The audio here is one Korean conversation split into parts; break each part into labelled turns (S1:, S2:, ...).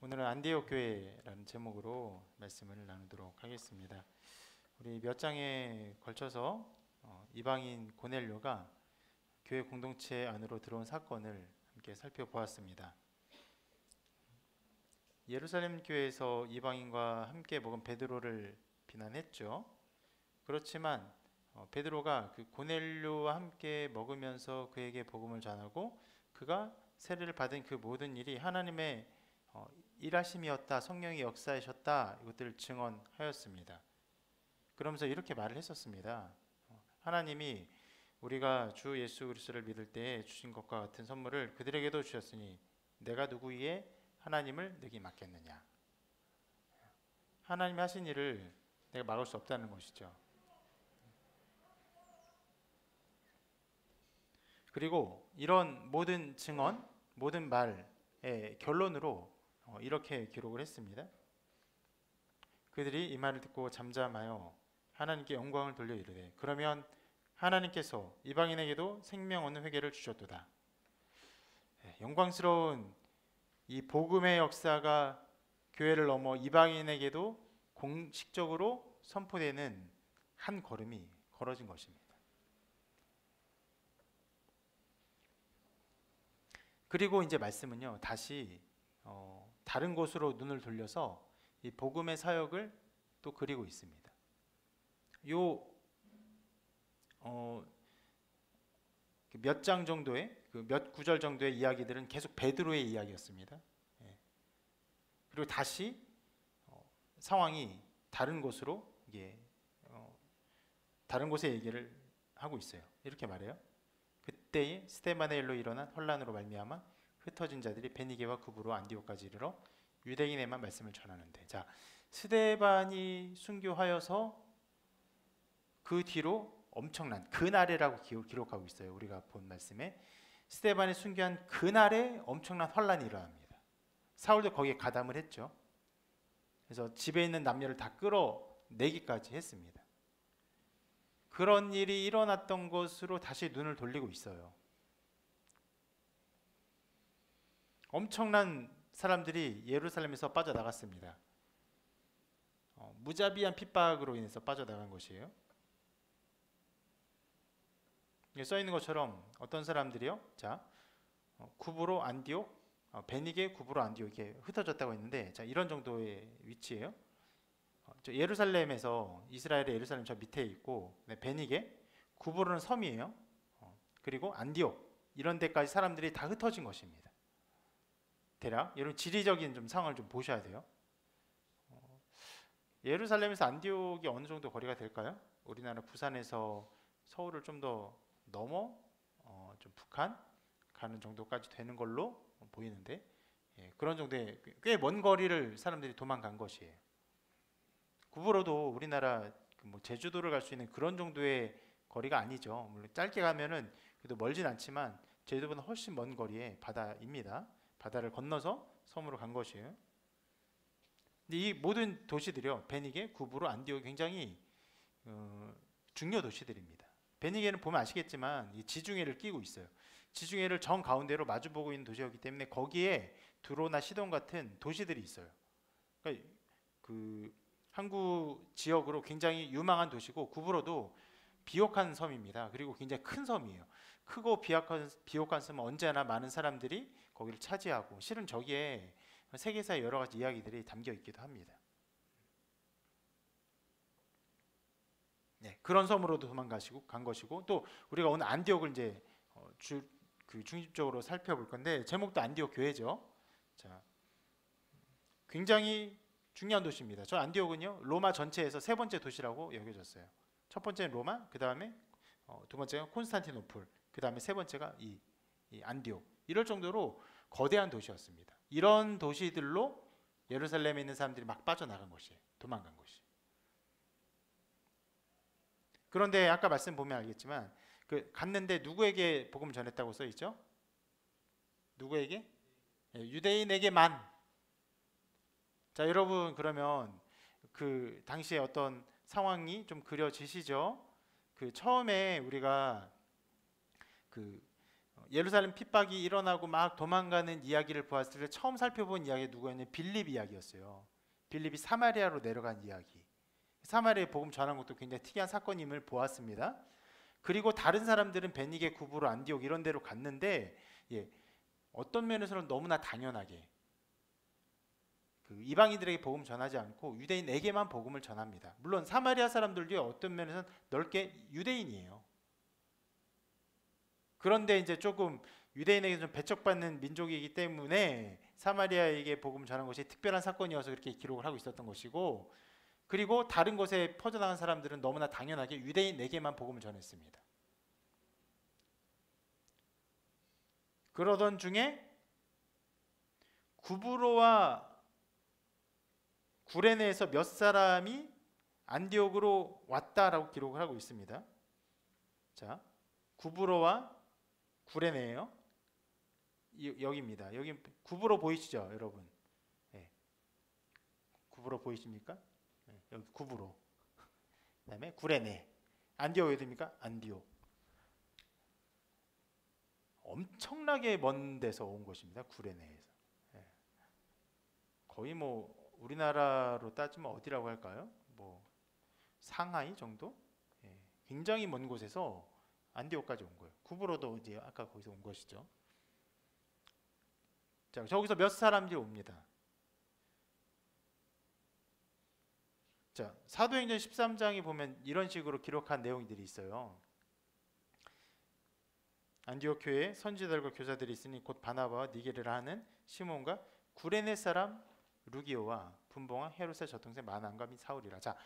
S1: 오늘은 안디옥 교회라는 제목으로 말씀을 나누도록 하겠습니다. 우리 몇 장에 걸쳐서 이방인 고넬료가 교회 공동체 안으로 들어온 사건을 함께 살펴보았습니다. 예루살렘 교회에서 이방인과 함께 먹은 베드로를 비난했죠. 그렇지만 베드로가 그 고넬료와 함께 먹으면서 그에게 복음을 전하고 그가 세례를 받은 그 모든 일이 하나님의 일하심이었다, 성령의 역사이셨다, 이것들을 증언하였습니다. 그러면서 이렇게 말을 했었습니다. 하나님이 우리가 주 예수 그리스도를 믿을 때에 주신 것과 같은 선물을 그들에게도 주셨으니 내가 누구 위에 하나님을 내게 맡겠느냐. 하나님이 하신 일을 내가 막을 수 없다는 것이죠. 그리고 이런 모든 증언, 모든 말의 결론으로 이렇게 기록을 했습니다. 그들이 이 말을 듣고 잠잠하여 하나님께 영광을 돌려 이르되 그러면 하나님께서 이방인에게도 생명 얻는 회개를 주셨도다. 영광스러운 이 복음의 역사가 교회를 넘어 이방인에게도 공식적으로 선포되는 한 걸음이 걸어진 것입니다. 그리고 이제 말씀은요, 다시 다른 곳으로 눈을 돌려서 이 복음의 사역을 또 그리고 있습니다. 몇 장 정도의 몇 구절 정도의 이야기들은 계속 베드로의 이야기였습니다. 그리고 다시 상황이 다른 곳으로 다른 곳의 얘기를 하고 있어요. 이렇게 말해요. 그때에 스데반의 일로 일어난 혼란으로 말미암아 흩어진 자들이 베니게와 구브로 안디옥까지 이르러 유대인에만 말씀을 전하는데, 자, 스데반이 순교하여서 그 뒤로 엄청난 그날에라고 기록하고 있어요. 우리가 본 말씀에 스데반이 순교한 그날에 엄청난 혼란이 일어납니다. 사울도 거기에 가담을 했죠. 그래서 집에 있는 남녀를 다 끌어내기까지 했습니다. 그런 일이 일어났던 것으로 다시 눈을 돌리고 있어요. 엄청난 사람들이 예루살렘에서 빠져나갔습니다. 무자비한 핍박으로 인해서 빠져나간 것이에요. 써 있는 것처럼 어떤 사람들이요, 자, 구브로 안디옥, 베니게 구브로 안디옥 이렇게 흩어졌다고 했는데, 자, 이런 정도의 위치예요. 예루살렘에서 이스라엘의 예루살렘 저 밑에 있고, 네, 베니게 구브로는 섬이에요. 그리고 안디옥 이런 데까지 사람들이 다 흩어진 것입니다. 대략 여러분 지리적인 좀 상황을 좀 보셔야 돼요. 예루살렘에서 안디옥이 어느 정도 거리가 될까요? 우리나라 부산에서 서울을 좀 더 넘어 좀 북한 가는 정도까지 되는 걸로 보이는데, 그런 정도의 꽤 먼 거리를 사람들이 도망간 것이에요. 구브로도 우리나라 뭐 제주도를 갈 수 있는 그런 정도의 거리가 아니죠. 물론 짧게 가면은 그래도 멀진 않지만 제주도보다 훨씬 먼 거리의 바다입니다. 바다를 건너서 섬으로 간 것이에요. 근데 이 모든 도시들이요, 베니게, 구브로, 안디옥이 굉장히 중요 도시들입니다. 베니게는 보면 아시겠지만 이 지중해를 끼고 있어요. 지중해를 정 가운데로 마주보고 있는 도시였기 때문에 거기에 두로나 시돈 같은 도시들이 있어요. 그러니까 그 항구 지역으로 굉장히 유망한 도시고, 구브로도 비옥한 섬입니다. 그리고 굉장히 큰 섬이에요. 크고 비옥한 섬은 언제나 많은 사람들이 거기를 차지하고, 실은 저기에 세계사의 여러 가지 이야기들이 담겨 있기도 합니다. 네, 그런 섬으로도 간 것이고, 또 우리가 오늘 안디옥을 이제 중심적으로 살펴볼 건데, 제목도 안디옥 교회죠. 자, 굉장히 중요한 도시입니다. 저 안디옥은요, 로마 전체에서 세 번째 도시라고 여겨졌어요. 첫 번째는 로마, 그 다음에 두 번째가 콘스탄티노플, 그 다음에 세 번째가 이 안디옥. 이럴 정도로 거대한 도시였습니다. 이런 도시들로 예루살렘에 있는 사람들이 막 빠져나간 것이에요. 도망간 것이. 그런데 아까 말씀 보면 알겠지만 갔는데 누구에게 복음을 전했다고 써 있죠? 누구에게? 유대인에게만. 자, 여러분, 그러면 그 당시에 어떤 상황이 좀 그려지시죠? 처음에 우리가 예루살렘 핍박이 일어나고 막 도망가는 이야기를 보았을 때 처음 살펴본 이야기가 누구였냐면 빌립 이야기였어요. 빌립이 사마리아로 내려간 이야기. 사마리아에 복음 전한 것도 굉장히 특이한 사건임을 보았습니다. 그리고 다른 사람들은 베니게, 구브로, 안디옥 이런 데로 갔는데 어떤 면에서는 너무나 당연하게 그 이방인들에게 복음 전하지 않고 유대인에게만 복음을 전합니다. 물론 사마리아 사람들도 어떤 면에서는 넓게 유대인이에요. 그런데 이제 조금 유대인에게 좀 배척받는 민족이기 때문에 사마리아에게 복음 전한 것이 특별한 사건이어서 그렇게 기록을 하고 있었던 것이고, 그리고 다른 곳에 퍼져나간 사람들은 너무나 당연하게 유대인에게만 복음을 전했습니다. 그러던 중에 구브로와 구레네에서 몇 사람이 안디옥으로 왔다라고 기록을 하고 있습니다. 자, 구브로와 구레네예요. 여기입니다. 여기 구브로 보이시죠, 여러분? 네. 구브로 보이십니까? 네, 여기 구브로. 그다음에 구레네. 안디옥 어디입니까? 안디옥. 엄청나게 먼 데서 온 것입니다. 구레네에서. 네. 거의 뭐 우리나라로 따지면 어디라고 할까요? 뭐 상하이 정도? 네. 굉장히 먼 곳에서 안디옥까지 온 거예요. 구브로도 이제 아까 거기서 온 것이죠. 자, 저기서 몇 사람들이 옵니다. 자, 사도행전 13장에 보면 이런 식으로 기록한 내용들이 있어요. 안디옥 교회에 선지자들과 교사들이 있으니 곧 바나바와 니게르라 하는 시몬과 구레네 사람 루기오와 분봉왕 헤롯의 젖동생 마난과 및 사울이라. 자,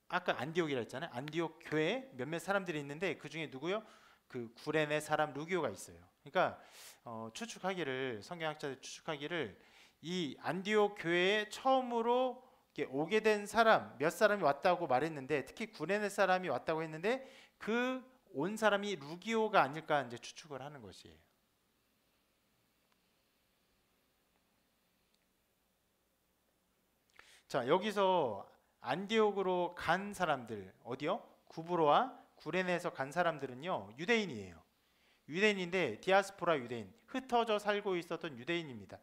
S1: 아까 안디옥이라 했잖아요. 안디옥 교회에 몇몇 사람들이 있는데 그 중에 누구요? 그 구레네 사람 루기오가 있어요. 그러니까 추측하기를, 성경학자들 추측하기를 이 안디옥 교회에 처음으로 오게 된 사람 몇 사람이 왔다고 말했는데, 특히 구레네 사람이 왔다고 했는데 그 온 사람이 루기오가 아닐까 이제 추측을 하는 것이에요. 자, 여기서 안디옥으로 간 사람들, 어디요? 구브로와 구레네에서 간 사람들은요, 유대인이에요. 유대인인데 디아스포라 유대인, 흩어져 살고 있었던 유대인입니다.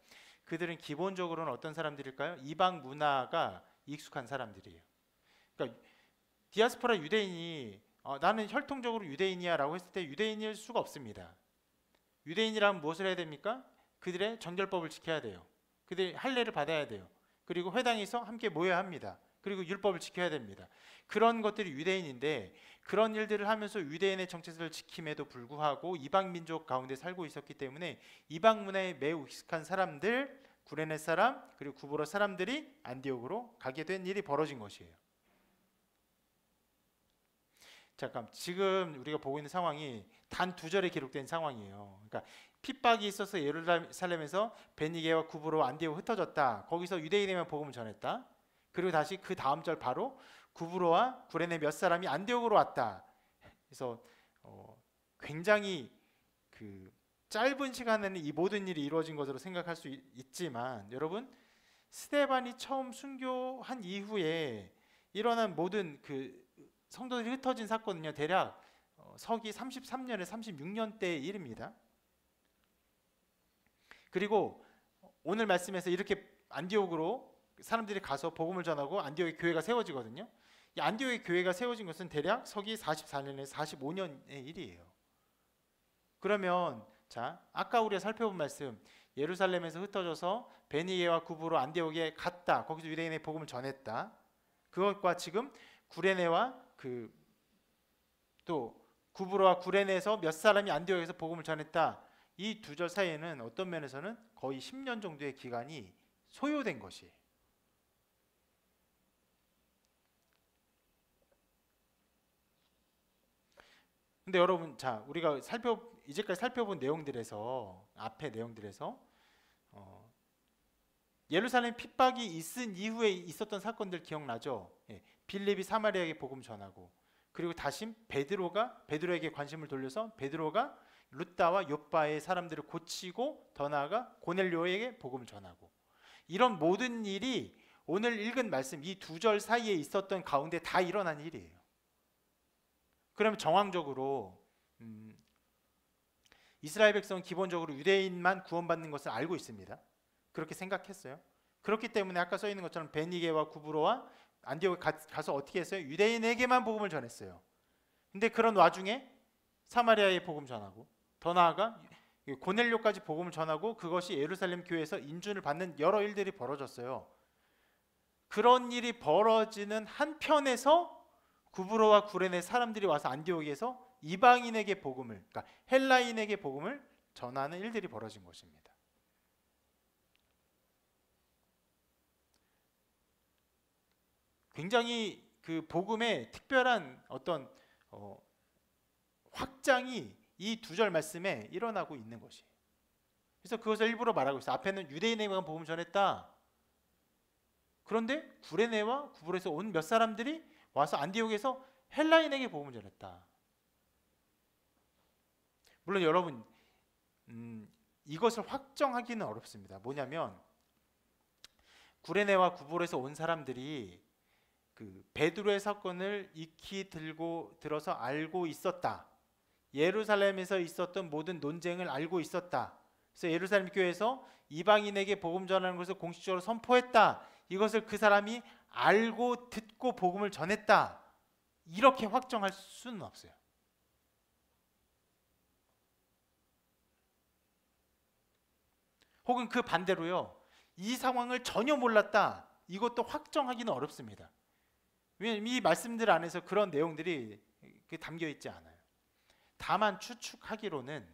S1: 그들은 기본적으로는 어떤 사람들일까요? 이방 문화가 익숙한 사람들이에요. 그러니까 디아스포라 유대인이 나는 혈통적으로 유대인이야 라고 했을 때 유대인일 수가 없습니다. 유대인이라면 무엇을 해야 됩니까? 그들의 정결법을 지켜야 돼요. 그들이 할례를 받아야 돼요. 그리고 회당에서 함께 모여야 합니다. 그리고 율법을 지켜야 됩니다. 그런 것들이 유대인인데, 그런 일들을 하면서 유대인의 정체성을 지킴에도 불구하고 이방 민족 가운데 살고 있었기 때문에 이방 문화에 매우 익숙한 사람들, 구레네 사람 그리고 구브로 사람들이 안디옥으로 가게 된 일이 벌어진 것이에요. 잠깐, 지금 우리가 보고 있는 상황이 단 2절에 기록된 상황이에요. 그러니까 핍박이 있어서 예루살렘에서 베니게와 구브로 안디옥 흩어졌다. 거기서 유대인에게만 복음을 전했다. 그리고 다시 그 다음 절 바로 구브로와 구레네 몇 사람이 안디옥으로 왔다. 그래서 굉장히 그 짧은 시간에는 이 모든 일이 이루어진 것으로 생각할 수 있지만, 여러분, 스데반이 처음 순교한 이후에 일어난 모든 그 성도들이 흩어진 사건은요, 대략 서기 33년에 36년 때의 일입니다. 그리고 오늘 말씀에서 이렇게 안디옥으로 사람들이 가서 복음을 전하고 안디옥의 교회가 세워지거든요. 이 안디옥의 교회가 세워진 것은 대략 서기 44년에서 45년의 일이에요. 그러면 자, 아까 우리가 살펴본 말씀, 예루살렘에서 흩어져서 베니게와 구브로 안디옥에 갔다. 거기서 유대인의 복음을 전했다. 그것과 지금 구레네와 또 구브로와 구레네에서 몇 사람이 안디옥에서 복음을 전했다. 이 2절 사이에는 어떤 면에서는 거의 10년 정도의 기간이 소요된 것이에요. 근데 여러분, 자, 우리가 이제까지 살펴본 내용들에서, 앞의 내용들에서 예루살렘 핍박이 있은 이후에 있었던 사건들 기억나죠? 빌립이 사마리아에게 복음 전하고, 그리고 다시 베드로에게 관심을 돌려서 베드로가 룻다와 욥바의 사람들을 고치고, 더 나아가 고넬료에게 복음을 전하고, 이런 모든 일이 오늘 읽은 말씀 이 2절 사이에 있었던 가운데 다 일어난 일이에요. 그러면 정황적으로 이스라엘 백성은 기본적으로 유대인만 구원받는 것을 알고 있습니다. 그렇게 생각했어요. 그렇기 때문에 아까 써 있는 것처럼 베니게와 구브로와 안디옥에 가서 어떻게 했어요? 유대인에게만 복음을 전했어요. 근데 그런 와중에 사마리아에 복음 전하고, 더 나아가 고넬료까지 복음을 전하고, 그것이 예루살렘 교회에서 인준을 받는 여러 일들이 벌어졌어요. 그런 일이 벌어지는 한편에서 구브로와 구레네 사람들이 와서 안디옥에서 이방인에게 복음을, 그러니까 헬라인에게 복음을 전하는 일들이 벌어진 것입니다. 굉장히 그 복음의 특별한 어떤 확장이 이 두 절 말씀에 일어나고 있는 것이에요. 그래서 그것을 일부러 말하고 있어요. 앞에는 유대인에게만 복음 전했다. 그런데 구레네와 구브로에서 온 몇 사람들이 와서 안디옥에서 헬라인에게 복음을 전했다. 물론 여러분 이것을 확정하기는 어렵습니다. 뭐냐면 구레네와 구브로에서 온 사람들이 그 베드로의 사건을 익히 들어서 알고 있었다. 예루살렘에서 있었던 모든 논쟁을 알고 있었다. 그래서 예루살렘 교회에서 이방인에게 복음 전하는 것을 공식적으로 선포했다. 이것을 그 사람이 알고 듣고 복음을 전했다. 이렇게 확정할 수는 없어요. 혹은 그 반대로요, 이 상황을 전혀 몰랐다. 이것도 확정하기는 어렵습니다. 왜냐하면 이 말씀들 안에서 그런 내용들이 담겨 있지 않아요. 다만 추측하기로는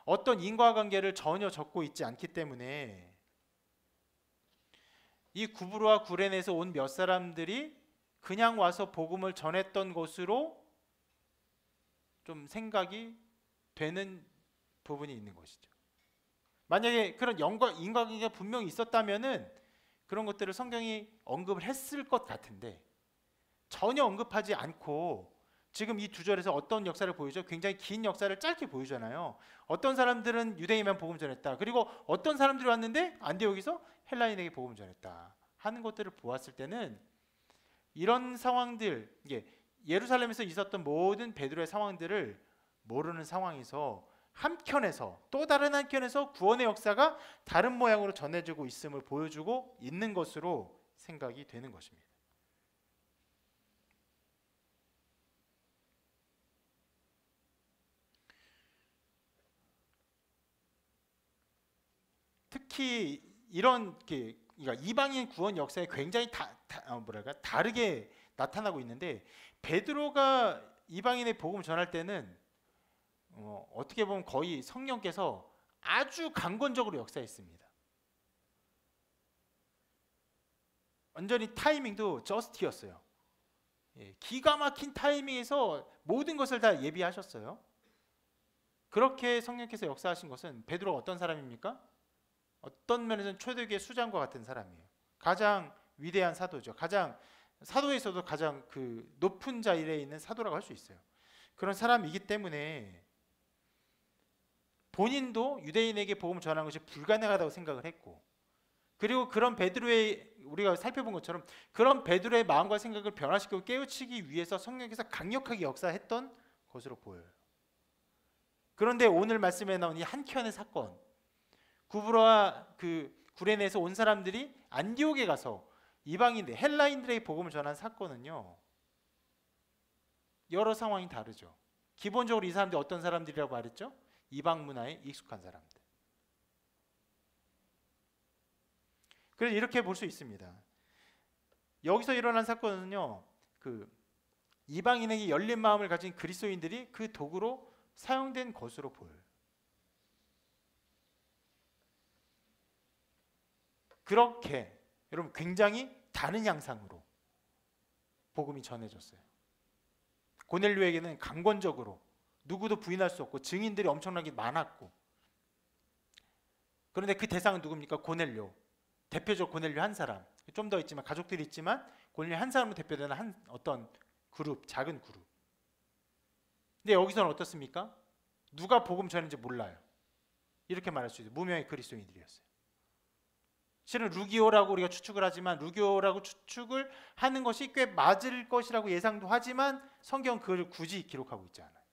S1: 어떤 인과관계를 전혀 적고 있지 않기 때문에 이 구브로와 구레네에서 온 몇 사람들이 그냥 와서 복음을 전했던 것으로 좀 생각이 되는 부분이 있는 것이죠. 만약에 그런 인과관계가 분명히 있었다면은 그런 것들을 성경이 언급을 했을 것 같은데 전혀 언급하지 않고 지금 이 두 절에서 어떤 역사를 보이죠? 굉장히 긴 역사를 짧게 보이잖아요. 어떤 사람들은 유대인만 복음 전했다. 그리고 어떤 사람들이 왔는데 안디옥에서 헬라인에게 복음 전했다 하는 것들을 보았을 때는 이런 상황들, 이게 예루살렘에서 있었던 모든 베드로의 상황들을 모르는 상황에서 한편에서 또 다른 한편에서 구원의 역사가 다른 모양으로 전해지고 있음을 보여주고 있는 것으로 생각이 되는 것입니다. 특히 이런 그러니까 이방인 구원 역사에 굉장히 다르게 나타나고 있는데 베드로가 이방인의 복음을 전할 때는 어떻게 보면 거의 성령께서 아주 강권적으로 역사했습니다. 완전히 타이밍도 저스트였어요. 기가 막힌 타이밍에서 모든 것을 다 예비하셨어요. 그렇게 성령께서 역사하신 것은 베드로가 어떤 사람입니까? 어떤 면에서는 초대교회 수장과 같은 사람이에요. 가장 위대한 사도죠. 사도에서도 가장 그 높은 자리에 있는 사도라고 할 수 있어요. 그런 사람이기 때문에 본인도 유대인에게 복음을 전하는 것이 불가능하다고 생각을 했고, 그리고 그런 베드로의, 우리가 살펴본 것처럼 그런 베드로의 마음과 생각을 변화시키고 깨우치기 위해서 성령께서 강력하게 역사했던 것으로 보여요. 그런데 오늘 말씀에 나온 이 한켠의 사건, 구브로와 그 구레네에서 온 사람들이 안디옥에 가서 이방인들, 헬라인들에게 복음을 전한 사건은요, 여러 상황이 다르죠. 기본적으로 이 사람들이 어떤 사람들이라고 말했죠? 이방 문화에 익숙한 사람들. 그래서 이렇게 볼 수 있습니다. 여기서 일어난 사건은요, 그 이방인에게 열린 마음을 가진 그리스도인들이 그 도구로 사용된 것으로 보여요. 그렇게 여러분 굉장히 다른 양상으로 복음이 전해졌어요. 고넬료에게는 강권적으로 누구도 부인할 수 없고 증인들이 엄청나게 많았고, 그런데 그 대상은 누굽니까? 고넬료. 대표적 고넬료 한 사람. 좀 더 있지만 가족들이 있지만 고넬료 한 사람으로 대표되는 어떤 그룹, 작은 그룹. 근데 여기서는 어떻습니까? 누가 복음 전했는지 몰라요. 이렇게 말할 수 있어요. 무명의 그리스도인들이었어요. 실은 루기오라고 우리가 추측을 하지만 루기오라고 추측을 하는 것이 꽤 맞을 것이라고 예상도 하지만 성경은 그걸 굳이 기록하고 있지 않아요.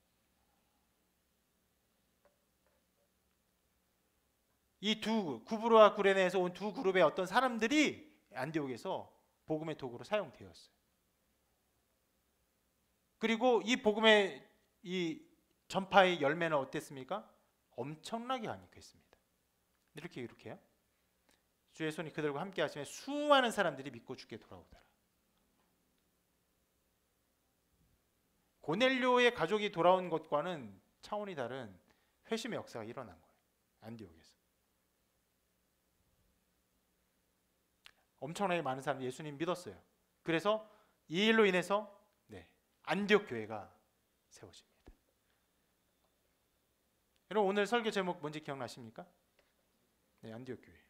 S1: 이 두 구브로와 구레네에서 온 두 그룹의 어떤 사람들이 안디옥에서 복음의 도구로 사용되었어요. 그리고 이 복음의 이 전파의 열매는 어땠습니까? 엄청나게 가득했습니다. 이렇게요. 주의 손이 그들과 함께 하시며 수많은 사람들이 믿고 주께 돌아오더라. 고넬료의 가족이 돌아온 것과는 차원이 다른 회심의 역사가 일어난 거예요. 안디옥에서. 엄청나게 많은 사람들이 예수님 믿었어요. 그래서 이 일로 인해서 안디옥 교회가 세워집니다. 여러분 오늘 설교 제목 뭔지 기억나십니까? 안디옥 교회.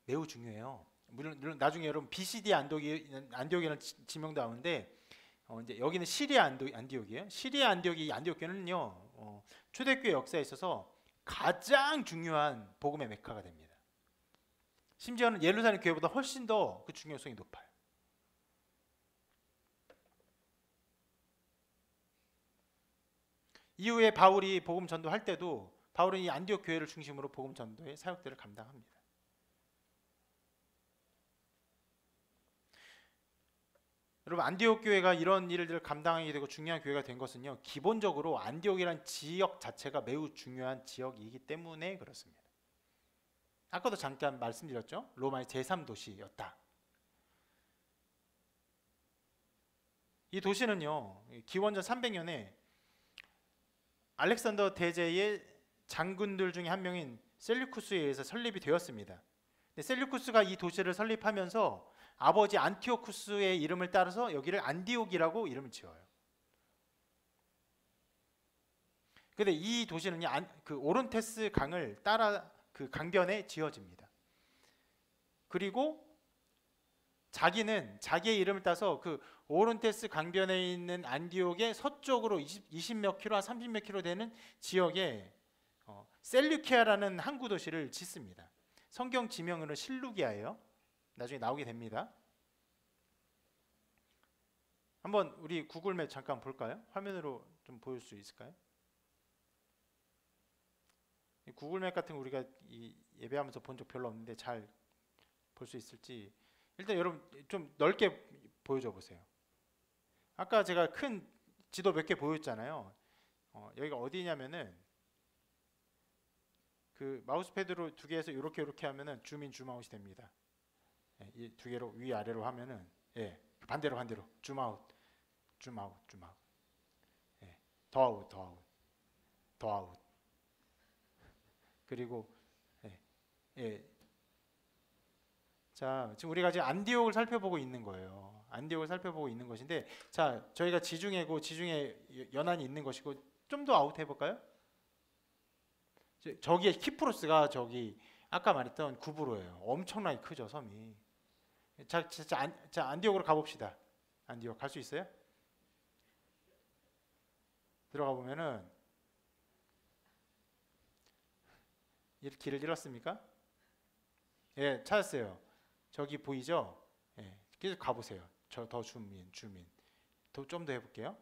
S1: 매우 중요해요. 물론 나중에 여러분 BCD 안디옥이라는 지명도 나오는데 이제 여기는 시리아 안디옥이에요. 시리아 안디옥이 안디옥 교회는요 초대교회 역사에 있어서 가장 중요한 복음의 메카가 됩니다. 심지어는 예루살렘 교회보다 훨씬 더 그 중요성이 높아요. 이후에 바울이 복음 전도할 때도 바울은 이 안디옥 교회를 중심으로 복음 전도의 사역들을 감당합니다. 여러분 안디옥 교회가 이런 일들을 감당하게 되고 중요한 교회가 된 것은요 기본적으로 안디옥이라는 지역 자체가 매우 중요한 지역이기 때문에 그렇습니다. 아까도 잠깐 말씀드렸죠. 로마의 제3도시였다. 이 도시는요 기원전 300년에 알렉산더 대제의 장군들 중에 한 명인 셀류쿠스에 의해서 설립이 되었습니다. 근데 셀류쿠스가 이 도시를 설립하면서 아버지 안티오쿠스의 이름을 따라서 여기를 안디옥이라고 이름을 지어요. 근데 이 도시는 그 오론테스 강을 따라 그 강변에 지어집니다. 그리고 자기는 자기의 이름을 따서 그 오론테스 강변에 있는 안디옥의 서쪽으로 20몇 킬로, 30몇 킬로 되는 지역에 셀류키아라는 항구 도시를 짓습니다. 성경 지명으로는 실루기아예요. 나중에 나오게 됩니다. 한번 우리 구글맵 잠깐 볼까요? 화면으로 좀 보일 수 있을까요? 구글맵 같은 거 우리가 예배하면서 본 적 별로 없는데 잘 볼 수 있을지 일단 여러분 좀 넓게 보여줘 보세요. 아까 제가 큰 지도 몇 개 보였잖아요. 여기가 어디냐면은 그 마우스패드로 두 개에서 이렇게 하면은 줌인 줌아웃이 됩니다. 이 두 개로 위아래로 하면은 반대로 줌아웃 더 아웃 그리고 자 지금 우리가 지금 안디옥을 살펴보고 있는 거예요. 안디옥을 살펴보고 있는 것인데 자 저희가 지중해고 지중해 연안이 있는 것이고 좀 더 아웃 해볼까요? 저기에 키프로스가 저기 아까 말했던 구브로예요. 엄청나게 크죠 섬이. 자 안디옥으로 가봅시다. 안디옥 갈 수 있어요? 들어가 보면은 길을 잃었습니까? 찾았어요. 저기 보이죠? 계속 가보세요. 저 더 줌인 좀 더 해볼게요.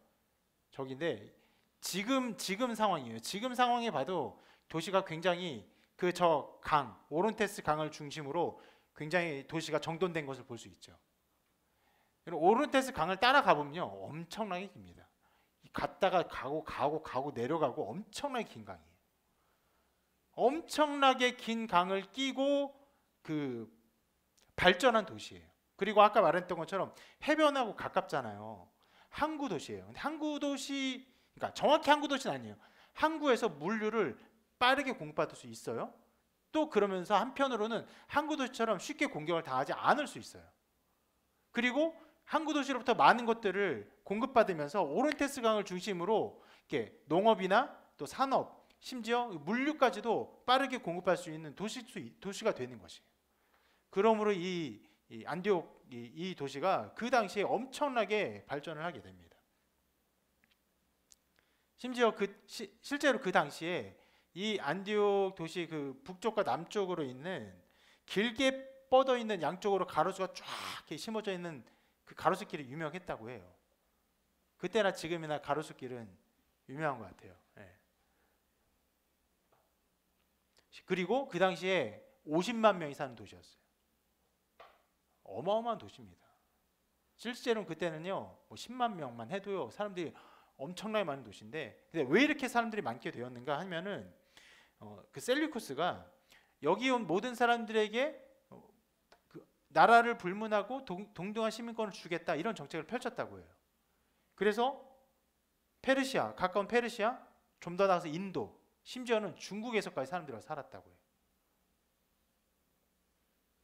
S1: 저기인데 지금 상황이에요. 지금 상황에 봐도 도시가 굉장히 그 저 강 오론테스 강을 중심으로 굉장히 도시가 정돈된 것을 볼 수 있죠. 오론테스 강을 따라가 보면요 엄청나게 깁니다. 갔다가 가고 내려가고 엄청나게 긴 강이에요. 엄청나게 긴 강을 끼고 그 발전한 도시예요. 그리고 아까 말했던 것처럼 해변하고 가깝잖아요. 항구 도시예요. 근데 항구 도시, 그러니까 정확히 항구 도시는 아니에요. 항구에서 물류를 빠르게 공급받을 수 있어요. 또 그러면서 한편으로는 항구 도시처럼 쉽게 공격을 당하지 않을 수 있어요. 그리고 항구 도시로부터 많은 것들을 공급받으면서 오론테스 강을 중심으로 이렇게 농업이나 또 산업, 심지어 물류까지도 빠르게 공급할 수 있는 도시가 되는 것이에요. 그러므로 이 안디옥 이 도시가 그 당시에 엄청나게 발전을 하게 됩니다. 심지어 실제로 그 당시에 이 안디옥 도시 그 북쪽과 남쪽으로 있는 길게 뻗어 있는 양쪽으로 가로수가 쫙 이렇게 심어져 있는 그 가로수길이 유명했다고 해요. 그때나 지금이나 가로수길은 유명한 것 같아요. 예. 그리고 그 당시에 50만 명이 사는 도시였어요. 어마어마한 도시입니다. 실제로는 그때는요, 뭐 10만 명만 해도요, 사람들이 엄청나게 많은 도시인데, 근데 왜 이렇게 사람들이 많게 되었는가 하면은 그 셀류쿠스가 여기 온 모든 사람들에게 그 나라를 불문하고 동등한 시민권을 주겠다 이런 정책을 펼쳤다고 해요. 그래서 페르시아, 가까운 페르시아, 좀 더 나가서 인도, 심지어는 중국에서까지 사람들이 살았다고 해요.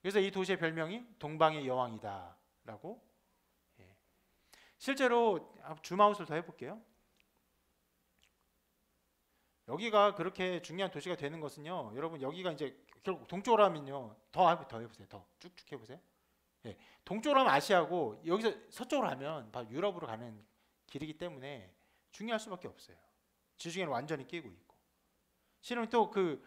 S1: 그래서 이 도시의 별명이 동방의 여왕이다라고. 예. 실제로 줌아웃을 더 해볼게요. 여기가 그렇게 중요한 도시가 되는 것은요, 여러분 여기가 이제 결국 동쪽으로 하면요, 더 해보세요. 더 쭉쭉 해보세요. 예. 동쪽으로 하면 아시아고 여기서 서쪽으로 하면 바로 유럽으로 가는 길이기 때문에 중요할 수밖에 없어요. 지중해는 완전히 끼고 있고. 실은 또 그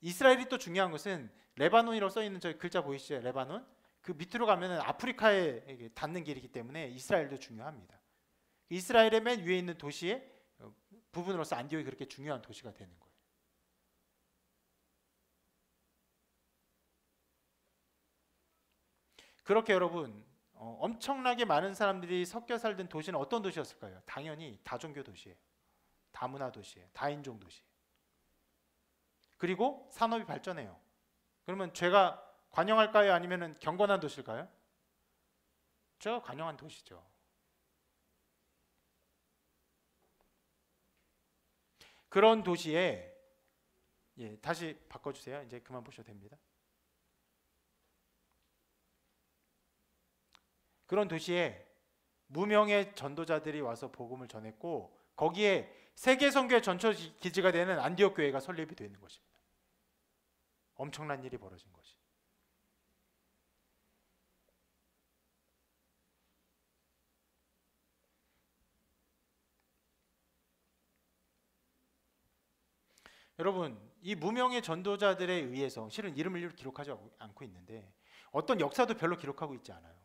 S1: 이스라엘이 또 중요한 것은 레바논이라고 써 있는 저 글자 보이시죠? 레바논. 그 밑으로 가면은 아프리카에 닿는 길이기 때문에 이스라엘도 중요합니다. 이스라엘의 맨 위에 있는 도시의 부분으로서 안디옥이 그렇게 중요한 도시가 되는 거예요. 그렇게 여러분 엄청나게 많은 사람들이 섞여 살던 도시는 어떤 도시였을까요? 당연히 다종교 도시예요. 다문화 도시예요. 다인종 도시예요. 그리고 산업이 발전해요. 그러면 죄가 관영할까요? 아니면 경건한 도시일까요? 죄가 관영한 도시죠. 그런 도시에 다시 바꿔주세요. 이제 그만 보셔도 됩니다. 그런 도시에 무명의 전도자들이 와서 복음을 전했고 거기에 세계 선교의 전초 기지가 되는 안디옥 교회가 설립이 되는 것입니다. 엄청난 일이 벌어진 것이. 여러분, 이 무명의 전도자들에 의해서 실은 이름을 기록하지 않고 있는데 어떤 역사도 별로 기록하고 있지 않아요.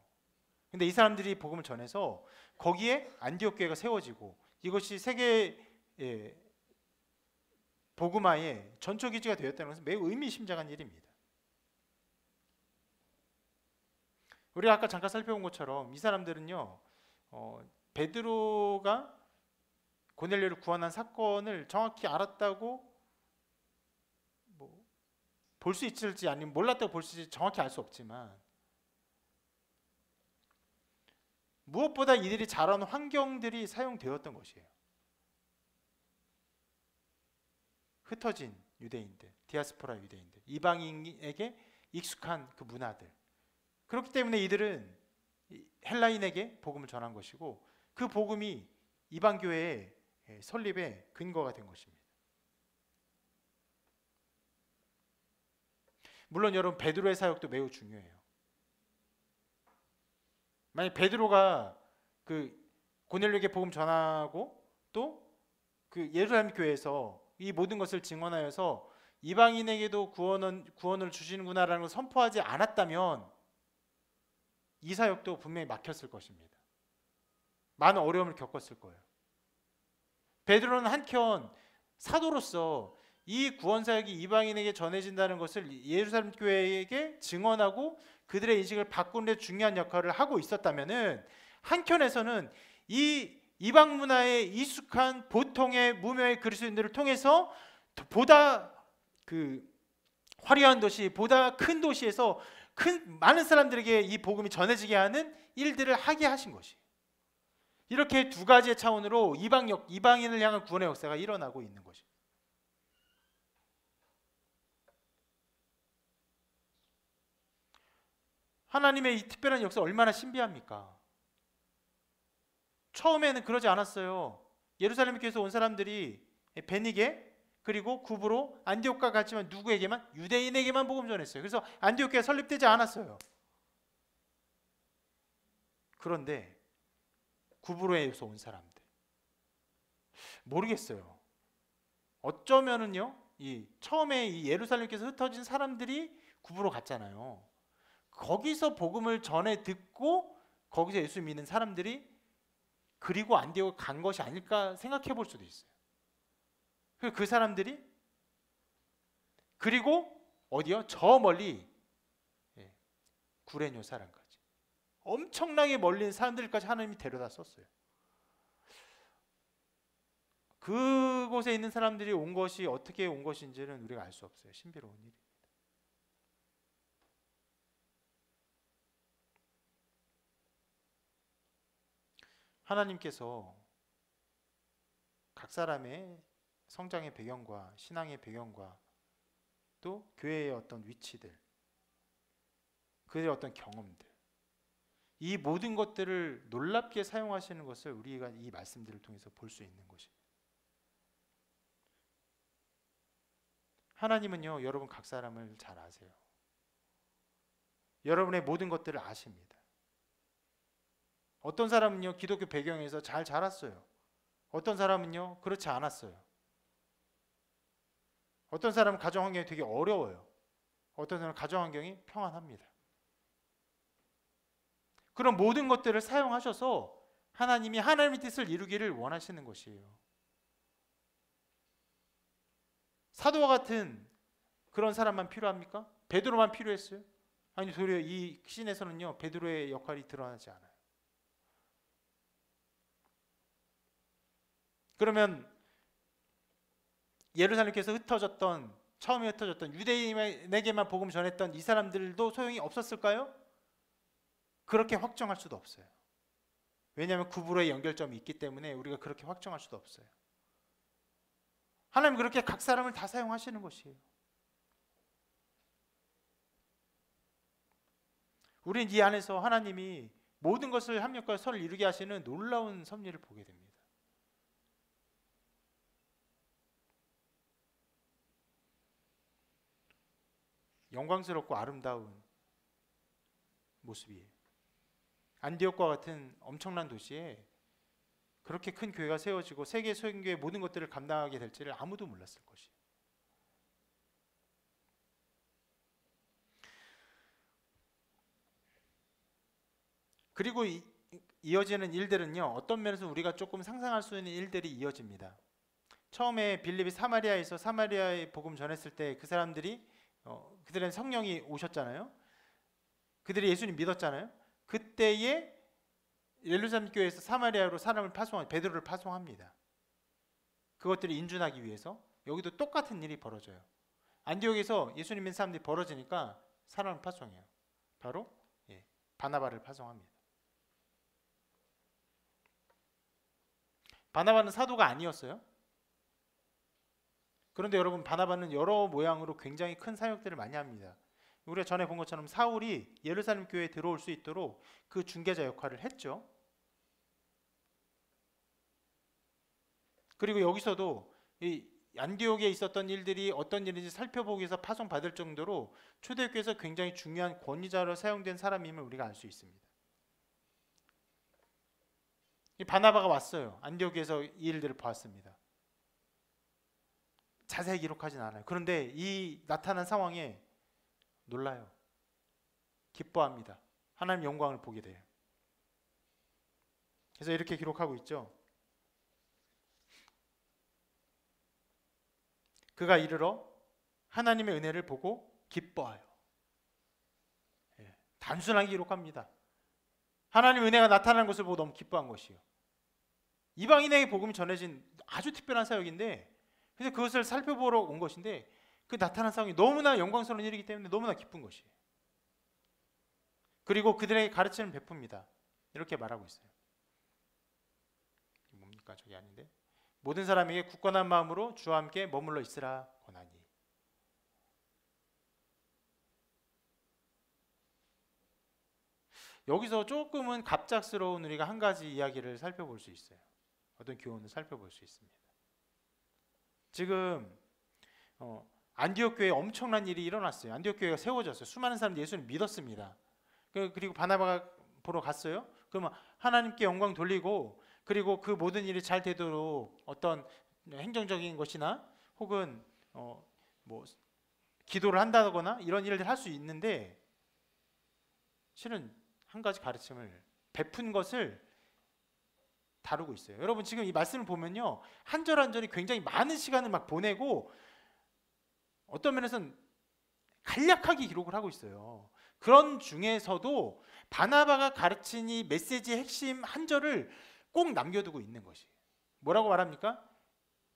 S1: 근데 이 사람들이 복음을 전해서 거기에 안디옥 교회가 세워지고 이것이 세계 복음화의 전초 기지가 되었다는 것은 매우 의미심장한 일입니다. 우리가 아까 잠깐 살펴본 것처럼 이 사람들은요, 베드로가 고넬료를 구원한 사건을 정확히 알았다고 볼 수 있을지 아니면 몰랐다고 볼 수 있을지 정확히 알 수 없지만 무엇보다 이들이 자라는 환경들이 사용되었던 것이에요. 흩어진 유대인들, 디아스포라 유대인들, 이방인에게 익숙한 그 문화들. 그렇기 때문에 이들은 헬라인에게 복음을 전한 것이고 그 복음이 이방 교회의 설립의 근거가 된 것입니다. 물론 여러분 베드로의 사역도 매우 중요해요. 만약 베드로가 그 고넬료에게 복음 전하고 또 그 예루살렘 교회에서 이 모든 것을 증언하여서 이방인에게도 구원을 주시는구나라는 걸 선포하지 않았다면 이 사역도 분명히 막혔을 것입니다. 많은 어려움을 겪었을 거예요. 베드로는 한켠 사도로서 이 구원 사역이 이방인에게 전해진다는 것을 예루살렘 교회에게 증언하고 그들의 인식을 바꾸는 데 중요한 역할을 하고 있었다면은 한켠에서는 이 이방 문화에 익숙한 보통의 무명의 그리스도인들을 통해서 보다 그 화려한 도시, 보다 큰 도시에서 많은 사람들에게 이 복음이 전해지게 하는 일들을 하게 하신 것이. 이렇게 두 가지의 차원으로 이방인을 향한 구원의 역사가 일어나고 있는 것이. 하나님의 이 특별한 역사 얼마나 신비합니까? 처음에는 그러지 않았어요. 예루살렘 교회에서 온 사람들이 베니게 그리고 굽으로 안디옥과 같지만 누구에게만? 유대인에게만 복음 전했어요. 그래서 안디옥 교회가 설립되지 않았어요. 그런데 굽으로에서 온 사람들 모르겠어요. 어쩌면은요, 처음에 이 예루살렘께서 흩어진 사람들이 굽으로 갔잖아요. 거기서 복음을 전해 듣고 거기서 예수 믿는 사람들이 그리고 안디옥 간 것이 아닐까 생각해 볼 수도 있어요. 그 사람들이 그리고 어디요? 저 멀리 구레뇨 사람까지 엄청나게 멀리 있는 사람들까지 하나님이 데려다 썼어요. 그곳에 있는 사람들이 온 것이 어떻게 온 것인지는 우리가 알 수 없어요. 신비로운 일입니다. 하나님께서 각 사람의 성장의 배경과 신앙의 배경과 또 교회의 어떤 위치들, 그의 어떤 경험들, 이 모든 것들을 놀랍게 사용하시는 것을 우리가 이 말씀들을 통해서 볼 수 있는 것입니다. 하나님은요, 여러분 각 사람을 잘 아세요. 여러분의 모든 것들을 아십니다. 어떤 사람은요, 기독교 배경에서 잘 자랐어요. 어떤 사람은요, 그렇지 않았어요. 어떤 사람은 가정 환경이 되게 어려워요. 어떤 사람은 가정 환경이 평안합니다. 그런 모든 것들을 사용하셔서 하나님이 하나님의 뜻을 이루기를 원하시는 것이에요. 사도와 같은 그런 사람만 필요합니까? 베드로만 필요했어요? 아니, 도리어 이 시인에서는요, 베드로의 역할이 드러나지 않아요. 그러면 예루살렘께서 처음에 흩어졌던 유대인에게만 복음 전했던 이 사람들도 소용이 없었을까요? 그렇게 확정할 수도 없어요. 왜냐하면 구부로의 연결점이 있기 때문에 우리가 그렇게 확정할 수도 없어요. 하나님 그렇게 각 사람을 다 사용하시는 것이에요. 우리는 이 안에서 하나님이 모든 것을 합력과 선을 이루게 하시는 놀라운 섭리를 보게 됩니다. 영광스럽고 아름다운 모습이에요. 안디옥과 같은 엄청난 도시에 그렇게 큰 교회가 세워지고 세계 선교의 모든 것들을 감당하게 될지를 아무도 몰랐을 것이에요. 그리고 이어지는 일들은요, 어떤 면에서 우리가 조금 상상할 수 있는 일들이 이어집니다. 처음에 빌립이 사마리아에서 사마리아의 복음 전했을 때 그 사람들이 그들은 성령이 오셨잖아요. 그들이 예수님 믿었잖아요. 그때에 예루살렘 교회에서 사마리아로 사람을 베드로를 파송합니다. 그것들을 인준하기 위해서. 여기도 똑같은 일이 벌어져요. 안디옥에서 예수님 믿는 사람들이 벌어지니까 사람을 파송해요. 바로 바나바를 파송합니다. 바나바는 사도가 아니었어요. 그런데 여러분, 바나바는 여러 모양으로 굉장히 큰 사역들을 많이 합니다. 우리가 전에 본 것처럼 사울이 예루살렘 교회에 들어올 수 있도록 그 중개자 역할을 했죠. 그리고 여기서도 이 안디옥에 있었던 일들이 어떤 일인지 살펴보기 위해서 파송받을 정도로 초대교회에서 굉장히 중요한 권위자로 사용된 사람임을 우리가 알 수 있습니다. 이 바나바가 왔어요. 안디옥에서 이 일들을 보았습니다. 자세히 기록하진 않아요. 그런데 이 나타난 상황에 놀라요. 기뻐합니다. 하나님 영광을 보게 돼요. 그래서 이렇게 기록하고 있죠. 그가 이르러 하나님의 은혜를 보고 기뻐하여. 단순하게 기록합니다. 하나님의 은혜가 나타나는 것을 보고 너무 기뻐한 것이요. 이방인에게 복음이 전해진 아주 특별한 사역인데, 그래서 그것을 살펴보러 온 것인데, 그 나타난 상황이 너무나 영광스러운 일이기 때문에 너무나 기쁜 것이에요. 그리고 그들에게 가르침을 베풉니다. 이렇게 말하고 있어요. 뭡니까? 저게 아닌데. 모든 사람에게 굳건한 마음으로 주와 함께 머물러 있으라 권하니. 여기서 조금은 갑작스러운 우리가 한 가지 이야기를 살펴볼 수 있어요. 어떤 교훈을 살펴볼 수 있습니다. 지금 안디옥 교회에 엄청난 일이 일어났어요. 안디옥 교회가 세워졌어요. 수많은 사람들이 예수를 믿었습니다. 그리고 바나바가 보러 갔어요. 그러면 하나님께 영광 돌리고, 그리고 그 모든 일이 잘 되도록 어떤 행정적인 것이나 혹은 뭐 기도를 한다거나 이런 일을 할 수 있는데, 실은 한 가지 가르침을 베푼 것을 다루고 있어요. 여러분 지금 이 말씀을 보면요, 한 절 한 절이 굉장히 많은 시간을 막 보내고 어떤 면에서는 간략하게 기록을 하고 있어요. 그런 중에서도 바나바가 가르친 이 메시지의 핵심 한 절을 꼭 남겨두고 있는 것이 뭐라고 말합니까?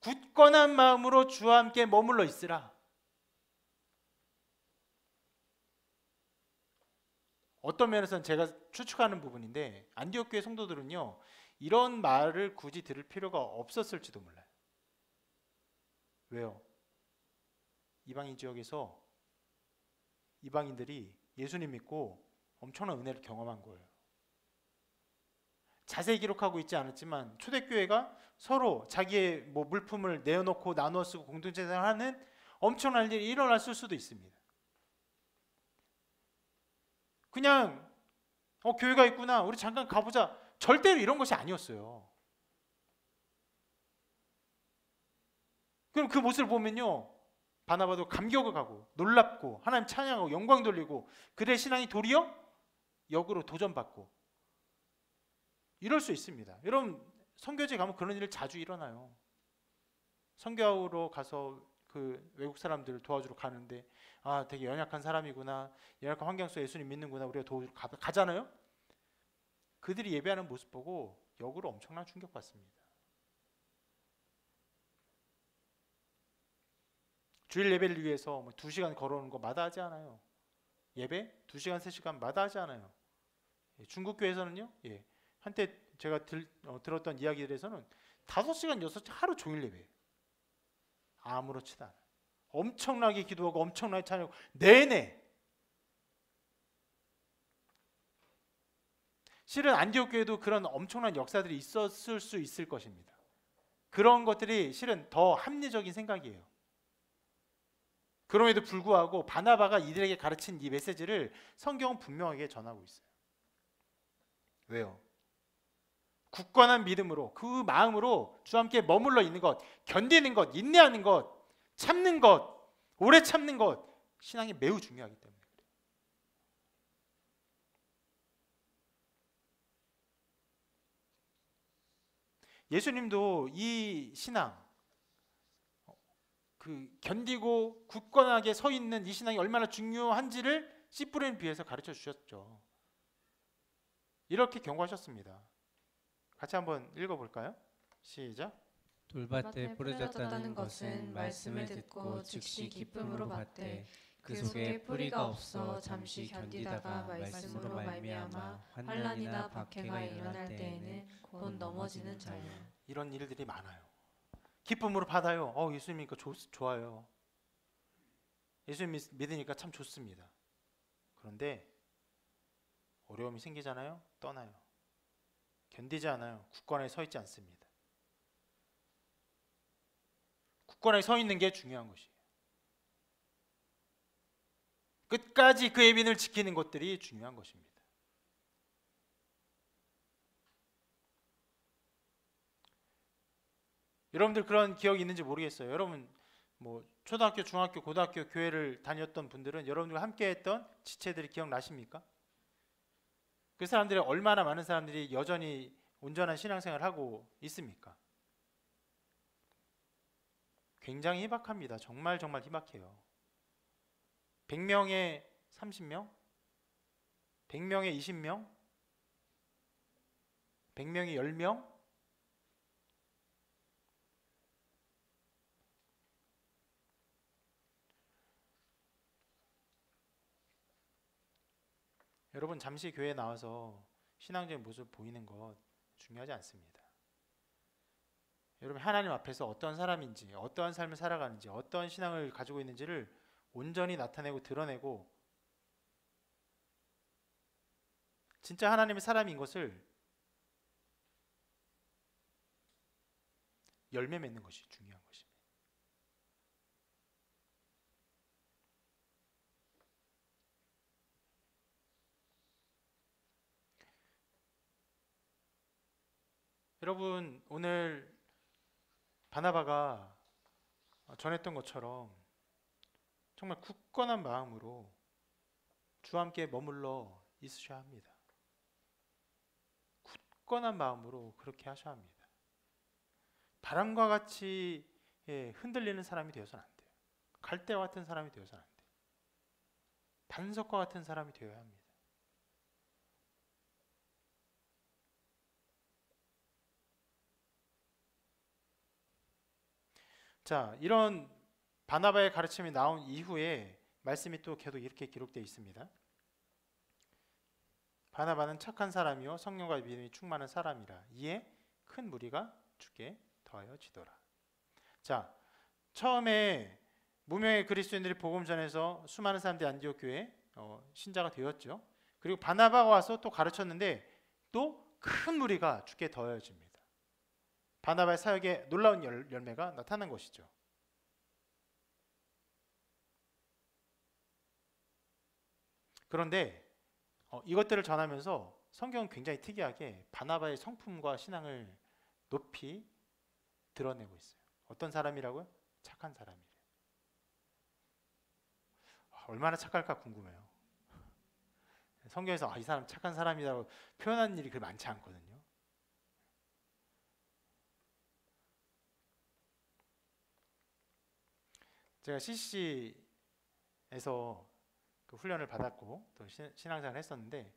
S1: 굳건한 마음으로 주와 함께 머물러 있으라. 어떤 면에서는 제가 추측하는 부분인데 안디옥 교회 성도들은요, 이런 말을 굳이 들을 필요가 없었을지도 몰라요. 왜요? 이방인 지역에서 이방인들이 예수님 믿고 엄청난 은혜를 경험한 거예요. 자세히 기록하고 있지 않았지만 초대교회가 서로 자기의 뭐 물품을 내어놓고 나누어 쓰고 공동체생활하는 엄청난 일이 일어났을 수도 있습니다. 그냥 교회가 있구나, 우리 잠깐 가보자, 절대로 이런 것이 아니었어요. 그럼 그 모습을 보면요, 바나바도 감격을 하고 놀랍고 하나님 찬양하고 영광 돌리고 그들의 신앙이 도리어 역으로 도전받고 이럴 수 있습니다. 여러분 선교지 가면 그런 일이 자주 일어나요. 선교하러 가서 그 외국 사람들을 도와주러 가는데 되게 연약한 사람이구나, 연약한 환경 속에 예수님 믿는구나, 우리가 도와주러 가잖아요. 그들이 예배하는 모습 보고 역으로 엄청난 충격받습니다. 주일 예배를 위해서 2시간 걸어오는 거 마다하지 않아요. 예배 2시간 3시간 마다하지 않아요. 중국 교회에서는요, 한때 제가 들었던 이야기들에서는 5시간 6시간 하루 종일 예배, 아무렇지도 않아요. 엄청나게 기도하고 엄청나게 찬양하고 내내. 실은 안디옥 교회도 그런 엄청난 역사들이 있었을 수 있을 것입니다. 그런 것들이 실은 더 합리적인 생각이에요. 그럼에도 불구하고 바나바가 이들에게 가르친 이 메시지를 성경은 분명하게 전하고 있어요. 왜요? 굳건한 믿음으로, 그 마음으로 주와 함께 머물러 있는 것, 견디는 것, 인내하는 것, 참는 것, 오래 참는 것, 신앙이 매우 중요하기 때문에 그래요. 예수님도 이 신앙, 그 견디고 굳건하게 서 있는 이 신앙이 얼마나 중요한지를 씨 뿌리는 비유에서 가르쳐 주셨죠. 이렇게 경고하셨습니다. 같이 한번 읽어볼까요? 시작.
S2: 돌밭에 뿌려졌다는 것은 말씀을 듣고 즉시 기쁨으로 받되 그 속에 뿌리가 없어 잠시 견디다가 말씀으로 말미암아 환난이나 박해가 일어날 때에는 곧 넘어지는 자요.
S1: 이런 일들이 많아요. 기쁨으로 받아요. 예수님 믿으니까 좋아요. 예수님 믿으니까 참 좋습니다. 그런데 어려움이 생기잖아요. 떠나요. 견디지 않아요. 굳건하게 서 있지 않습니다. 굳건하게 서 있는 게 중요한 것이에요. 끝까지 그의 믿음을 지키는 것들이 중요한 것입니다. 여러분들 그런 기억이 있는지 모르겠어요. 여러분 초등학교, 중학교, 고등학교 교회를 다녔던 분들은 여러분들과 함께했던 지체들이 기억나십니까? 그 사람들이 얼마나 많은 사람들이 여전히 온전한 신앙생활을 하고 있습니까? 굉장히 희박합니다. 정말 희박해요. 100명에 30명? 100명에 20명? 100명에 10명? 여러분 잠시 교회에 나와서 신앙적인 모습을 보이는 것 중요하지 않습니다. 여러분 하나님 앞에서 어떤 사람인지, 어떠한 삶을 살아가는지, 어떠한 신앙을 가지고 있는지를 온전히 나타내고 드러내고 진짜 하나님의 사람인 것을 열매 맺는 것이 중요한 것입니다. 여러분 오늘 바나바가 전했던 것처럼 정말 굳건한 마음으로 주와 함께 머물러 있으셔야 합니다. 굳건한 마음으로 그렇게 하셔야 합니다. 바람과 같이 흔들리는 사람이 되어서는 안 돼요. 갈대와 같은 사람이 되어서는 안 돼요. 반석과 같은 사람이 되어야 합니다. 자, 이런 바나바의 가르침이 나온 이후에 말씀이 또 계속 이렇게 기록되어 있습니다. 바나바는 착한 사람이요 성령과 믿음이 충만한 사람이라 이에 큰 무리가 주께 더하여지더라. 자, 처음에 무명의 그리스도인들이 복음 전해서 수많은 사람들이 안디옥 교회에 신자가 되었죠. 그리고 바나바가 와서 또 가르쳤는데 또 큰 무리가 주께 더하여집니다. 바나바의 사역에 놀라운 열매가 나타난 것이죠. 그런데 이것들을 전하면서 성경은 굉장히 특이하게 바나바의 성품과 신앙을 높이 드러내고 있어요. 어떤 사람이라고요? 착한 사람이래요. 얼마나 착할까 궁금해요. 성경에서 이 사람 착한 사람이라고 표현하는 일이 그렇게 많지 않거든요. 제가 CC에서 그 훈련을 받았고 또 신앙생활을 했었는데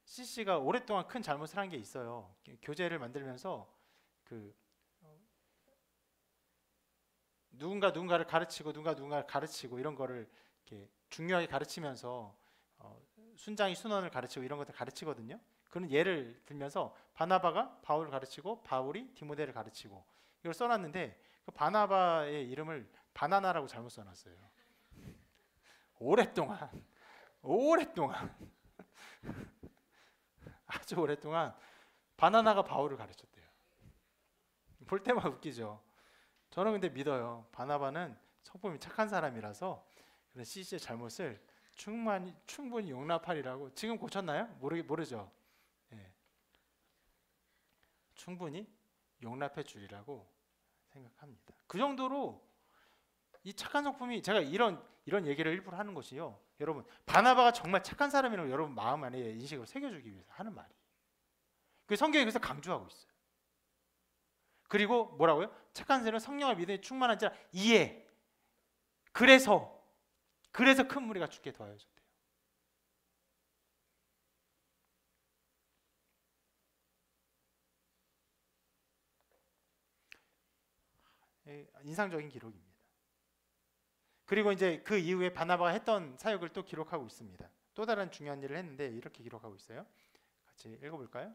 S1: CC가 오랫동안 큰 잘못을 한 게 있어요. 교재를 만들면서 그 누군가를 가르치고 누군가를 가르치고 이런 거를 이렇게 중요하게 가르치면서 순장이 순원을 가르치고 이런 것들 가르치거든요. 그런 예를 들면서 바나바가 바울을 가르치고 바울이 디모데를 가르치고 이걸 써놨는데 그 바나바의 이름을 바나나라고 잘못 써놨어요. 오랫동안 아주 오랫동안 바나나가 바울을 가르쳤대요. 볼 때마다 웃기죠. 저는 근데 믿어요. 바나바는 성품이 착한 사람이라서 그런 CC의 잘못을 충분히 용납하리라고. 지금 고쳤나요? 모르죠. 예. 충분히 용납해 주리라고 생각합니다. 그 정도로 이 착한 성품이, 제가 이런 얘기를 일부러 하는 것이요, 여러분 바나바가 정말 착한 사람이라고 여러분 마음 안에 인식을 새겨주기 위해서 하는 말이에요. 그 성경이 그래서 강조하고 있어요. 그리고 뭐라고요? 착한 사람은 성령과 믿음에 충만한 자라 이에 그래서 큰 무리가 주께 더하여졌대요. 인상적인 기록입니다. 그리고 이제 그 이후에 바나바가 했던 사역을 또 기록하고 있습니다. 또 다른 중요한 일을 했는데 이렇게 기록하고 있어요. 같이 읽어볼까요?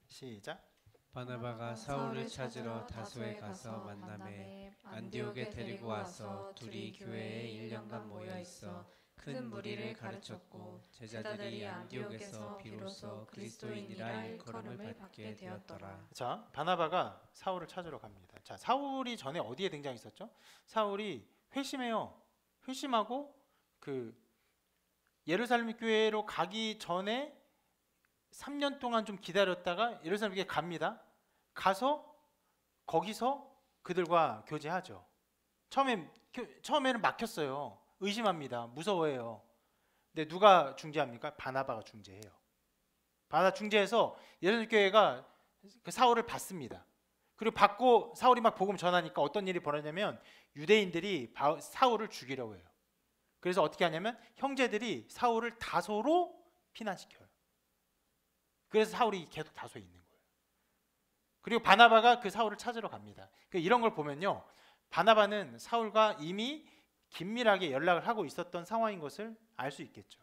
S1: 시작.
S2: 바나바가 사울을 찾으러 다소에 가서 만나매 안디옥에 데리고 와서 둘이 교회에 1년간 모여 있어 큰 무리를 가르쳤고 제자들이 안디옥에서 비로소 그리스도인이라 일컬음을 받게 되었더라.
S1: 자, 바나바가 사울을 찾으러 갑니다. 자, 사울이 전에 어디에 등장했었죠? 사울이 회심해요. 회심하고 그 예루살렘 교회로 가기 전에 3년 동안 좀 기다렸다가 예루살렘 교회에 갑니다. 가서 거기서 그들과 교제하죠. 처음에는 막혔어요. 의심합니다. 무서워해요. 근데 누가 중재합니까? 바나바가 중재해요. 바나바 중재해서 예루살렘 교회가 그 사울을 받습니다. 그리고 받고 사울이 막 복음 전하니까 어떤 일이 벌어지냐면 유대인들이 사울을 죽이려고 해요. 그래서 어떻게 하냐면 형제들이 사울을 다소로 피난시켜요. 그래서 사울이 계속 다소에 있는 거예요. 그리고 바나바가 그 사울을 찾으러 갑니다. 이런 걸 보면요, 바나바는 사울과 이미 긴밀하게 연락을 하고 있었던 상황인 것을 알 수 있겠죠.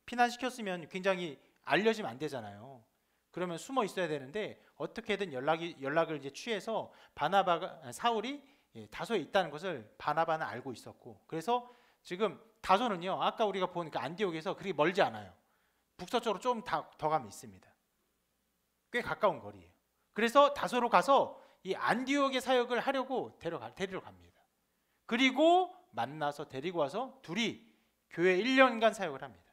S1: 피난시켰으면 굉장히 알려지면 안 되잖아요. 그러면 숨어 있어야 되는데 어떻게든 연락을 이제 취해서 사울이 다소에 있다는 것을 바나바는 알고 있었고, 그래서 지금 다소는요, 아까 우리가 보니까 안디옥에서 그렇게 멀지 않아요. 북서쪽으로 좀 더 가면 있습니다. 꽤 가까운 거리예요. 그래서 다소로 가서 이 안디옥의 사역을 하려고 데리러 갑니다. 그리고 만나서 데리고 와서 둘이 교회 1년간 사역을 합니다.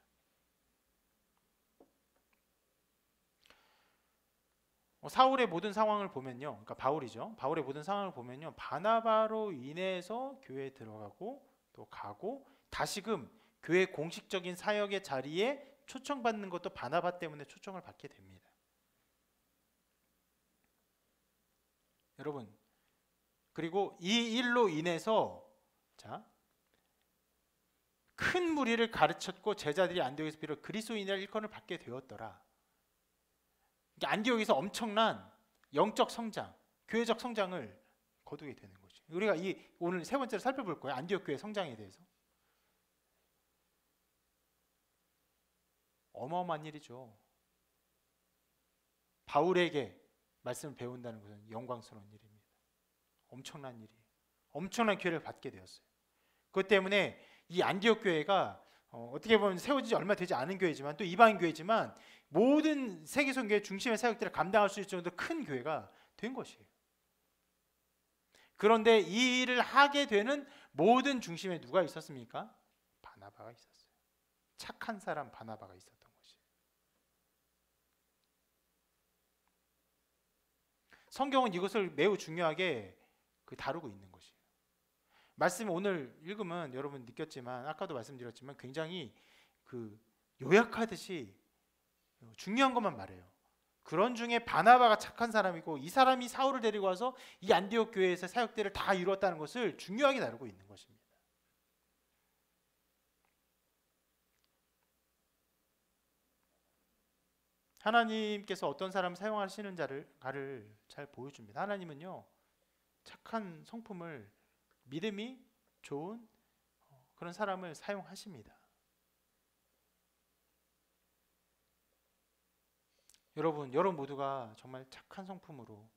S1: 사울의 모든 상황을 보면요, 그러니까 바울이죠. 바울의 모든 상황을 보면요, 바나바로 인해서 교회에 들어가고 또 가고 다시금 교회 공식적인 사역의 자리에 초청받는 것도 바나바 때문에 초청을 받게 됩니다. 여러분, 그리고 이 일로 인해서 큰 무리를 가르쳤고 제자들이 안디옥에서 비록 그리스도인이라 일컬음을 받게 되었더라. 안디옥에서 엄청난 영적 성장, 교회적 성장을 거두게 되는 거죠. 우리가 오늘 세 번째로 살펴볼 거예요. 안디옥 교회 성장에 대해서. 어마어마한 일이죠. 바울에게 말씀을 배운다는 것은 영광스러운 일입니다. 엄청난 일이에요. 엄청난 기회를 받게 되었어요. 그것 때문에 이 안디옥 교회가 어떻게 보면 세워진 지 얼마 되지 않은 교회지만 또 이방인 교회지만 모든 세계선교의 중심의 사역들을 감당할 수 있을 정도로 큰 교회가 된 것이에요. 그런데 이 일을 하게 되는 모든 중심에 누가 있었습니까? 바나바가 있었어요. 착한 사람 바나바가 있었던 것이에요. 성경은 이것을 매우 중요하게 다루고 있는 것이에요. 말씀 오늘 읽으면 여러분 느꼈지만 아까도 말씀드렸지만 굉장히 요약하듯이 중요한 것만 말해요. 그런 중에 바나바가 착한 사람이고 이 사람이 사울을 데리고 와서 이 안디옥 교회에서 사역들을 다 이루었다는 것을 중요하게 다루고 있는 것입니다. 하나님께서 어떤 사람을 사용하시는 자를 잘 보여줍니다. 하나님은요 착한 성품을 믿음이 좋은 그런 사람을 사용하십니다. 여러분 모두가 정말 착한 성품으로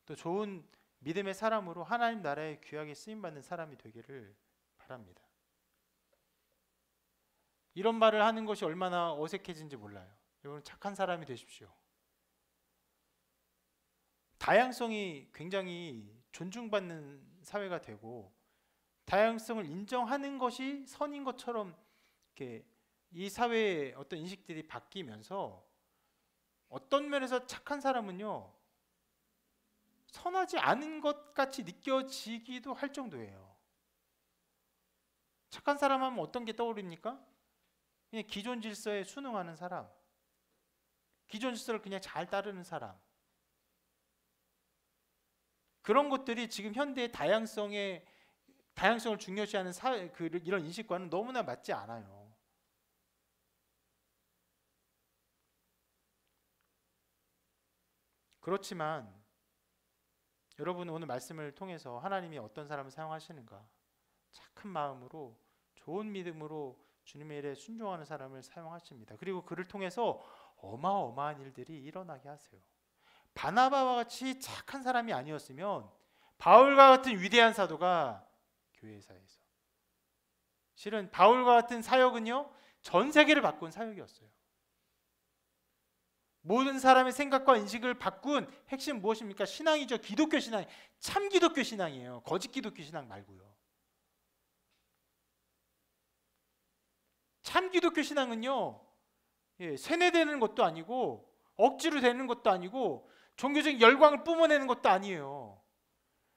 S1: 또 좋은 믿음의 사람으로 하나님 나라에 귀하게 쓰임받는 사람이 되기를 바랍니다. 이런 말을 하는 것이 얼마나 어색해진지 몰라요. 여러분 착한 사람이 되십시오. 다양성이 굉장히 존중받는 사회가 되고 다양성을 인정하는 것이 선인 것처럼 이렇게 이 사회의 어떤 인식들이 바뀌면서 어떤 면에서 착한 사람은요 선하지 않은 것 같이 느껴지기도 할 정도예요. 착한 사람 하면 어떤 게 떠오릅니까? 그냥 기존 질서에 순응하는 사람, 기존 질서를 그냥 잘 따르는 사람, 그런 것들이 지금 현대의 다양성을 중요시하는 이런 인식과는 너무나 맞지 않아요. 그렇지만 여러분 오늘 말씀을 통해서 하나님이 어떤 사람을 사용하시는가? 착한 마음으로 좋은 믿음으로 주님의 일에 순종하는 사람을 사용하십니다. 그리고 그를 통해서 어마어마한 일들이 일어나게 하세요. 바나바와 같이 착한 사람이 아니었으면 바울과 같은 위대한 사도가 교회사에서 실은 바울과 같은 사역은요 전 세계를 바꾼 사역이었어요. 모든 사람의 생각과 인식을 바꾼 핵심 무엇입니까? 신앙이죠. 기독교 신앙, 참 기독교 신앙이에요. 거짓 기독교 신앙 말고요. 참 기독교 신앙은요 세뇌되는 것도 아니고 억지로 되는 것도 아니고 종교적인 열광을 뿜어내는 것도 아니에요.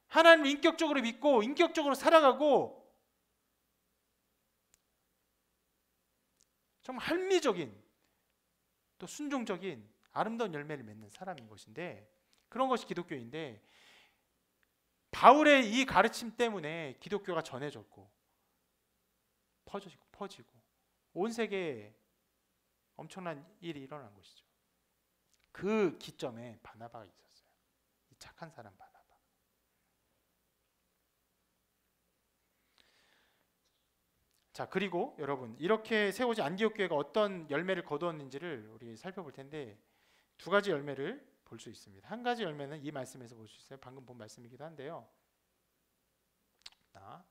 S1: 하나님을 인격적으로 믿고 인격적으로 살아가고 정말 합리적인 또 순종적인 아름다운 열매를 맺는 사람인 것인데 그런 것이 기독교인데 바울의 이 가르침 때문에 기독교가 전해졌고 퍼지고 온 세계에 엄청난 일이 일어난 것이죠. 그 기점에 바나바가 있었어요. 이 착한 사람 바나바. 자, 그리고 여러분 이렇게 세워진 안디옥 교회가 어떤 열매를 거두었는지를 우리 살펴볼 텐데 두 가지 열매를 볼 수 있습니다. 한 가지 열매는 이 말씀에서 볼 수 있어요. 방금 본 말씀이기도 한데요. 자,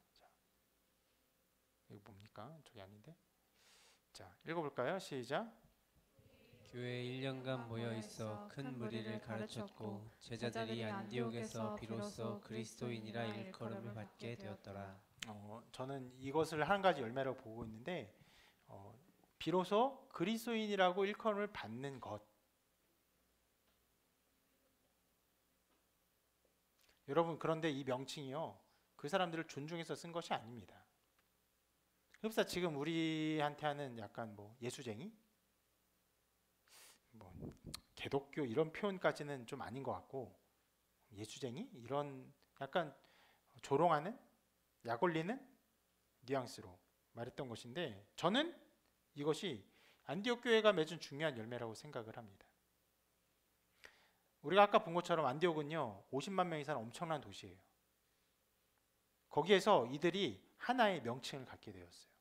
S1: 이거 뭡니까? 저기 아닌데. 자, 읽어볼까요? 시작.
S2: 교회 1년간 모여 있어 큰 무리를 가르쳤고 제자들이 안디옥에서 비로소 그리스도인이라 일컬음을 받게 되었더라.
S1: 저는 이것을 한 가지 열매라고 보고 있는데 비로소 그리스도인이라고 일컬음을 받는 것. 여러분 그런데 이 명칭이요 그 사람들을 존중해서 쓴 것이 아닙니다. 흡사 지금 우리한테 하는 약간 뭐 예수쟁이 뭐 개독교 이런 표현까지는 좀 아닌 것 같고 예수쟁이 이런 약간 조롱하는 약 올리는 뉘앙스로 말했던 것인데 저는 이것이 안디옥 교회가 맺은 중요한 열매라고 생각을 합니다. 우리가 아까 본 것처럼 안디옥은요 50만 명이 사는 엄청난 도시예요. 거기에서 이들이 하나의 명칭을 갖게 되었어요.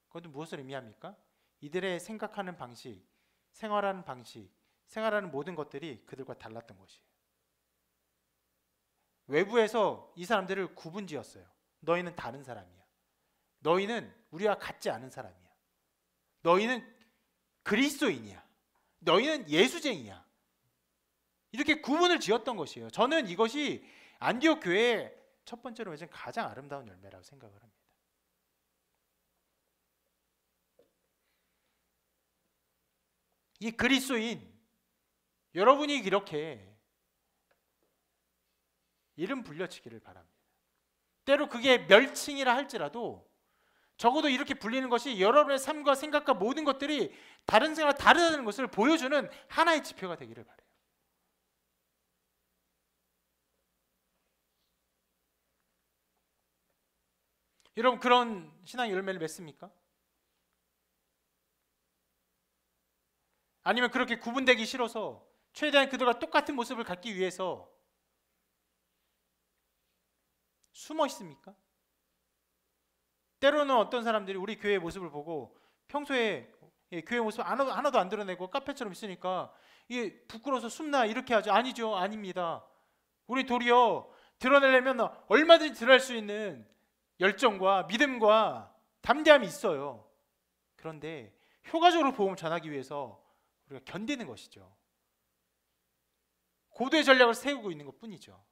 S1: 그것은 무엇을 의미합니까? 이들의 생각하는 방식, 생활하는 방식, 생활하는 모든 것들이 그들과 달랐던 것이에요. 외부에서 이 사람들을 구분지었어요. 너희는 다른 사람이야. 너희는 우리와 같지 않은 사람이야. 너희는 그리스도인이야. 너희는 예수쟁이야. 이렇게 구분을 지었던 것이에요. 저는 이것이 안디옥 교회의 첫 번째로 맺은 가장 아름다운 열매라고 생각을 합니다. 이 그리스도인 여러분이 이렇게 이름 불려치기를 바랍니다. 때로 그게 멸칭이라 할지라도 적어도 이렇게 불리는 것이 여러분의 삶과 생각과 모든 것들이 다른 생각과 다르다는 것을 보여주는 하나의 지표가 되기를 바라요. 여러분 그런 신앙의 열매를 맺습니까? 아니면 그렇게 구분되기 싫어서 최대한 그들과 똑같은 모습을 갖기 위해서 숨어 있습니까? 때로는 어떤 사람들이 우리 교회의 모습을 보고 평소에 교회 모습 하나도 안 드러내고 카페처럼 있으니까 이게 부끄러워서 숨나 이렇게 하죠. 아니죠. 아닙니다. 우리 도리어 드러내려면 얼마든지 드러낼 수 있는 열정과 믿음과 담대함이 있어요. 그런데 효과적으로 복음을 전하기 위해서 우리가 견디는 것이죠. 고도의 전략을 세우고 있는 것뿐이죠.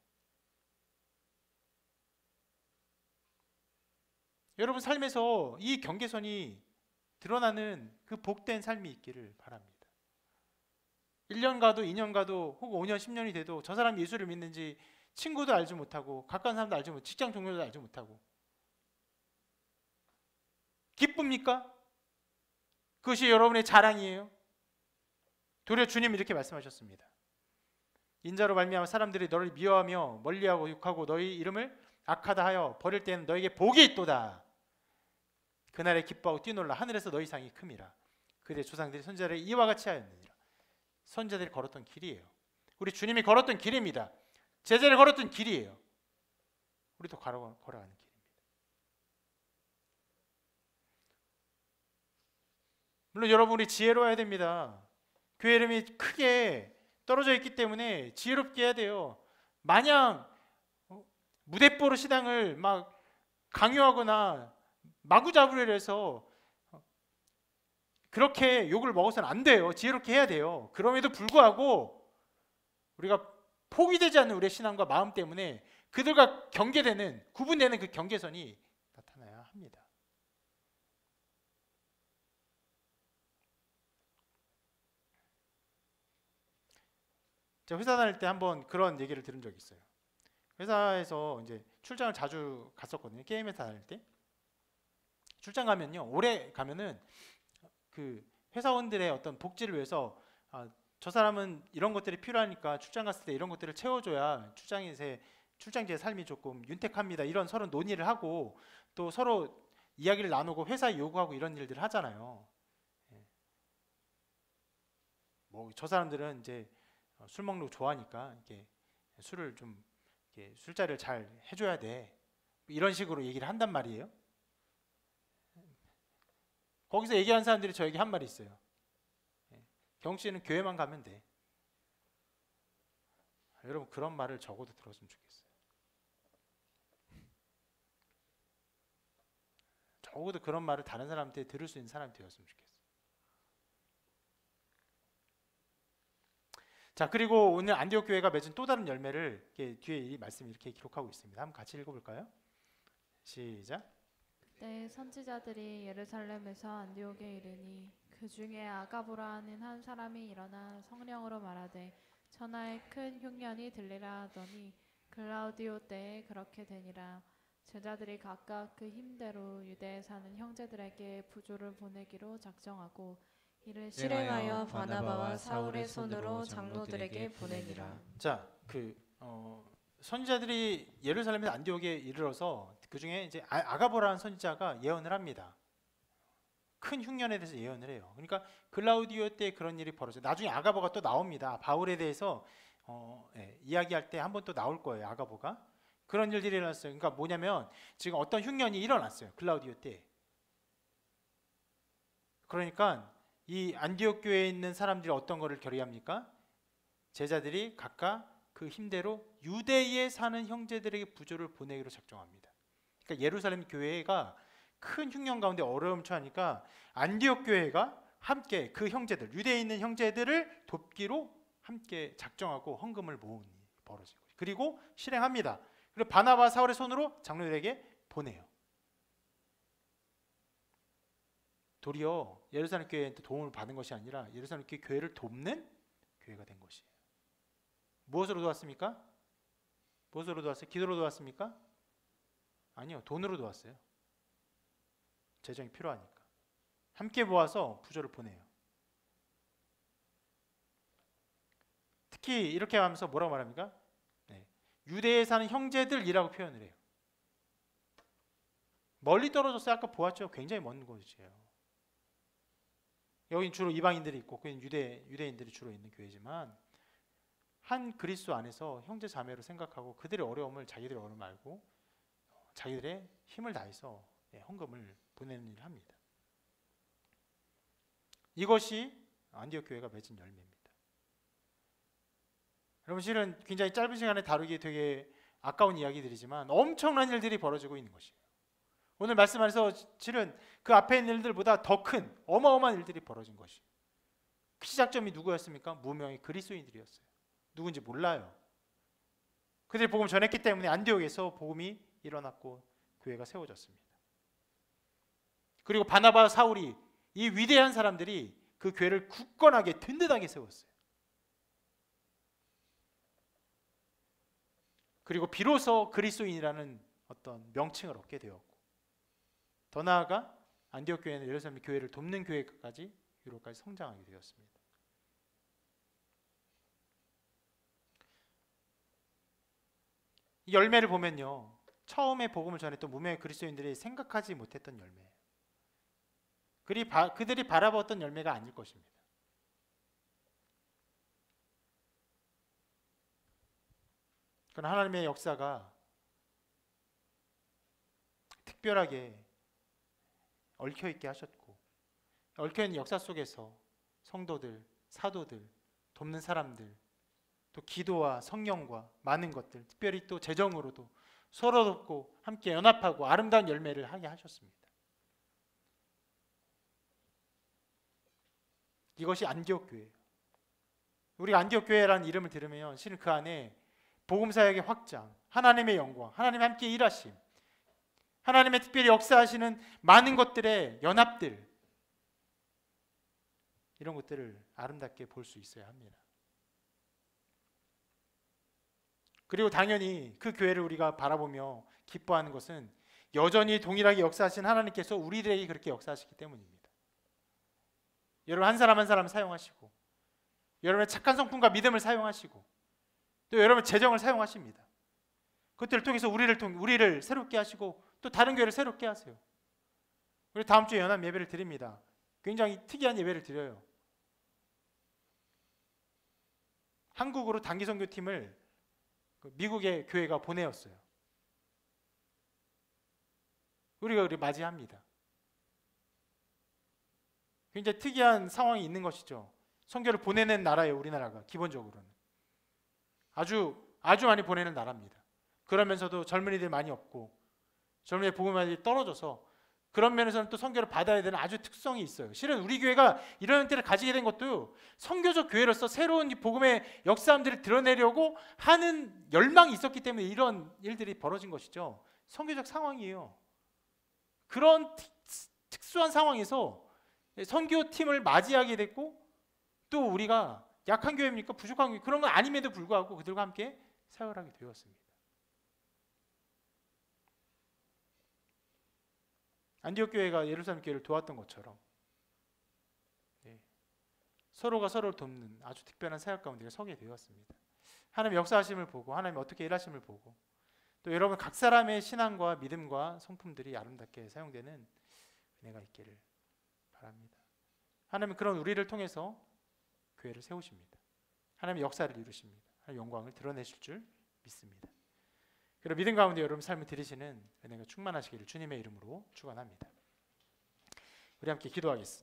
S1: 여러분 삶에서 이 경계선이 드러나는 그 복된 삶이 있기를 바랍니다. 1년 가도 2년 가도 혹은 5년 10년이 돼도 저 사람이 예수를 믿는지 친구도 알지 못하고 가까운 사람도 알지 못하고 직장 동료도 알지 못하고 기쁩니까? 그것이 여러분의 자랑이에요? 도리어 주님은 이렇게 말씀하셨습니다. 인자로 말미암아 사람들이 너를 미워하며 멀리하고 욕하고 너희 이름을 악하다 하여 버릴 때는 너에게 복이 있도다. 그날에 기뻐하고 뛰놀라 하늘에서 너희 상이 큼이라. 그대 조상들이 선지자를 이와 같이 하였느니라. 선지자들이 걸었던 길이에요. 우리 주님이 걸었던 길입니다. 제자를 걸었던 길이에요. 우리도 걸어가는 길입니다. 물론 여러분이 지혜로워야 됩니다. 교회 이름이 크게 떨어져 있기 때문에 지혜롭게 해야 돼요. 마냥 무대뽀로 신앙을 막 강요하거나 마구잡으려 해서 그렇게 욕을 먹어서는 안 돼요. 지혜롭게 해야 돼요. 그럼에도 불구하고 우리가 포기되지 않는 우리의 신앙과 마음 때문에 그들과 경계되는 구분되는 그 경계선이 나타나야 합니다. 제가 회사 다닐 때 한번 그런 얘기를 들은 적이 있어요. 회사에서 이제 출장을 자주 갔었거든요. 게임 회사 다닐 때. 출장 가면요. 오래 가면은 그 회사원들의 어떤 복지를 위해서 저 사람은 이런 것들이 필요하니까 출장 갔을 때 이런 것들을 채워줘야 출장지의 삶이 조금 윤택합니다. 이런 서로 논의를 하고 또 서로 이야기를 나누고 회사에 요구하고 이런 일들을 하잖아요. 뭐 저 사람들은 이제 술 먹는 거 좋아하니까 이렇게 술을 좀 이렇게 술자리를 잘 해줘야 돼. 이런 식으로 얘기를 한단 말이에요. 거기서 얘기하는 사람들이 저에게 한 말이 있어요. 경욱 씨는 교회만 가면 돼. 여러분 그런 말을 적어도 들었으면 좋겠어요. 적어도 그런 말을 다른 사람한테 들을 수 있는 사람이 되었으면 좋겠어요. 자, 그리고 오늘 안디옥 교회가 맺은 또 다른 열매를 뒤에 이 말씀이 이렇게 기록하고 있습니다. 한번 같이 읽어볼까요? 시작.
S3: 그때 선지자들이 예루살렘에서 안디옥에 이르니 그 중에 아가보라 하는 한 사람이 일어나 성령으로 말하되 천하에 큰 흉년이 들리라 하더니 글라우디오 때에 그렇게 되니라. 제자들이 각각 그 힘대로 유대에 사는 형제들에게 부조를 보내기로 작정하고 이를
S2: 실행하여 바나바와 사울의 손으로 장로들에게 보내니라.
S1: 자, 선지자들이 예루살렘에서 안디옥에 이르러서 그 중에 이제 아가보라는 선지자가 예언을 합니다. 큰 흉년에 대해서 예언을 해요. 그러니까 글라우디오 때 그런 일이 벌어져요. 나중에 아가보가 또 나옵니다. 바울에 대해서 이야기할 때 한 번 또 나올 거예요. 아가보가. 그런 일들이 일어났어요. 그러니까 뭐냐면 지금 어떤 흉년이 일어났어요. 글라우디오 때. 그러니까 이 안디옥 교회에 있는 사람들이 어떤 거를 결의합니까? 제자들이 각각 그 힘대로 유대에 사는 형제들에게 부조를 보내기로 작정합니다. 그러니까 예루살렘 교회가 큰 흉년 가운데 어려움 처하니까 안디옥 교회가 함께 그 형제들, 유대에 있는 형제들을 돕기로 함께 작정하고 헌금을 모으는 일이 벌어진 거죠. 그리고 실행합니다. 그리고 바나바 사울의 손으로 장로들에게 보내요. 도리어 예루살렘 교회한테 도움을 받은 것이 아니라 예루살렘 교회를 돕는 교회가 된 것이에요. 무엇으로 도왔습니까? 무엇으로 도왔어요? 기도로 도왔습니까? 아니요, 돈으로 도왔어요. 재정이 필요하니까 함께 모아서 부조를 보내요. 특히 이렇게 하면서 뭐라고 말합니까? 유대에 사는 형제들이라고 표현을 해요. 멀리 떨어졌어요. 아까 보았죠? 굉장히 먼 곳이에요. 여기는 주로 이방인들이 있고 그는 유대인들이 주로 있는 교회지만 한 그리스도 안에서 형제 자매로 생각하고 그들의 어려움을 자기들의 어려움 알고 자기들의 힘을 다해서 헌금을 보내는 일을 합니다. 이것이 안디옥 교회가 맺은 열매입니다. 여러분 실은 굉장히 짧은 시간에 다루기 되게 아까운 이야기들이지만 엄청난 일들이 벌어지고 있는 것이에요. 오늘 말씀 안에서 실은 그 앞에 있는 일들보다 더 큰 어마어마한 일들이 벌어진 것이에요. 그 시작점이 누구였습니까? 무명의 그리스도인들이었어요. 누군지 몰라요. 그들이 복음 전했기 때문에 안디옥에서 복음이 일어났고 교회가 세워졌습니다. 그리고 바나바, 사울이 이 위대한 사람들이 그 교회를 굳건하게 든든하게 세웠어요. 그리고 비로소 그리스도인이라는 어떤 명칭을 얻게 되었고 더 나아가 안디옥 교회는 예루살렘 교회를 돕는 교회까지 유로까지 성장하게 되었습니다. 이 열매를 보면요, 처음에 복음을 전했던 무명의 그리스도인들이 생각하지 못했던 열매예요. 그들이 바라봤던 열매가 아닐 것입니다. 그건 하나님의 역사가 특별하게 얽혀있게 하셨고 얽혀있는 역사 속에서 성도들, 사도들, 돕는 사람들, 또 기도와 성령과 많은 것들, 특별히 또 재정으로도 서로 돕고 함께 연합하고 아름다운 열매를 하게 하셨습니다. 이것이 안디옥 교회예요. 우리가 안디옥 교회라는 이름을 들으면 실은 그 안에 복음 사역의 확장, 하나님의 영광, 하나님의 함께 일하심, 하나님의 특별히 역사하시는 많은 것들의 연합들, 이런 것들을 아름답게 볼 수 있어야 합니다. 그리고 당연히 그 교회를 우리가 바라보며 기뻐하는 것은 여전히 동일하게 역사하신 하나님께서 우리들에게 그렇게 역사하시기 때문입니다. 여러분 한 사람 한 사람 사용하시고 여러분의 착한 성품과 믿음을 사용하시고 또 여러분 재정을 사용하십니다. 그것들을 통해서 우리를 새롭게 하시고 또 다른 교회를 새롭게 하세요. 우리 다음 주에 연합 예배를 드립니다. 굉장히 특이한 예배를 드려요. 한국으로 단기 선교팀을 미국의 교회가 보내었어요. 우리가 그를 맞이합니다. 굉장히 특이한 상황이 있는 것이죠. 선교를 보내는 나라예요. 우리나라가 기본적으로는 아주 많이 보내는 나라입니다. 그러면서도 젊은이들 많이 없고 젊은이 복음이 떨어져서 그런 면에서는 또 선교를 받아야 되는 아주 특성이 있어요. 실은 우리 교회가 이런 형태를 가지게 된 것도 선교적 교회로서 새로운 복음의 역사함들을 드러내려고 하는 열망이 있었기 때문에 이런 일들이 벌어진 것이죠. 선교적 상황이에요. 그런 특수한 상황에서 선교팀을 맞이하게 됐고 또 우리가 약한 교회입니까? 부족한 교회? 그런 건 아님에도 불구하고 그들과 함께 사역을 하게 되었습니다. 안디옥 교회가 예루살렘 교회를 도왔던 것처럼 서로가 서로를 돕는 아주 특별한 사역 가운데 서게 되었습니다. 하나님의 역사하심을 보고 하나님이 어떻게 일하심을 보고 또 여러분 각 사람의 신앙과 믿음과 성품들이 아름답게 사용되는 은혜가 있기를 바랍니다. 하나님은 그런 우리를 통해서 교회를 세우십니다. 하나님의 역사를 이루십니다. 하나님의 영광을 드러내실 줄 믿습니다. 그리고 믿음 가운데 여러분 삶을 들이시는 은혜가 충만하시기를 주님의 이름으로 축원합니다. 우리 함께 기도하겠습니다.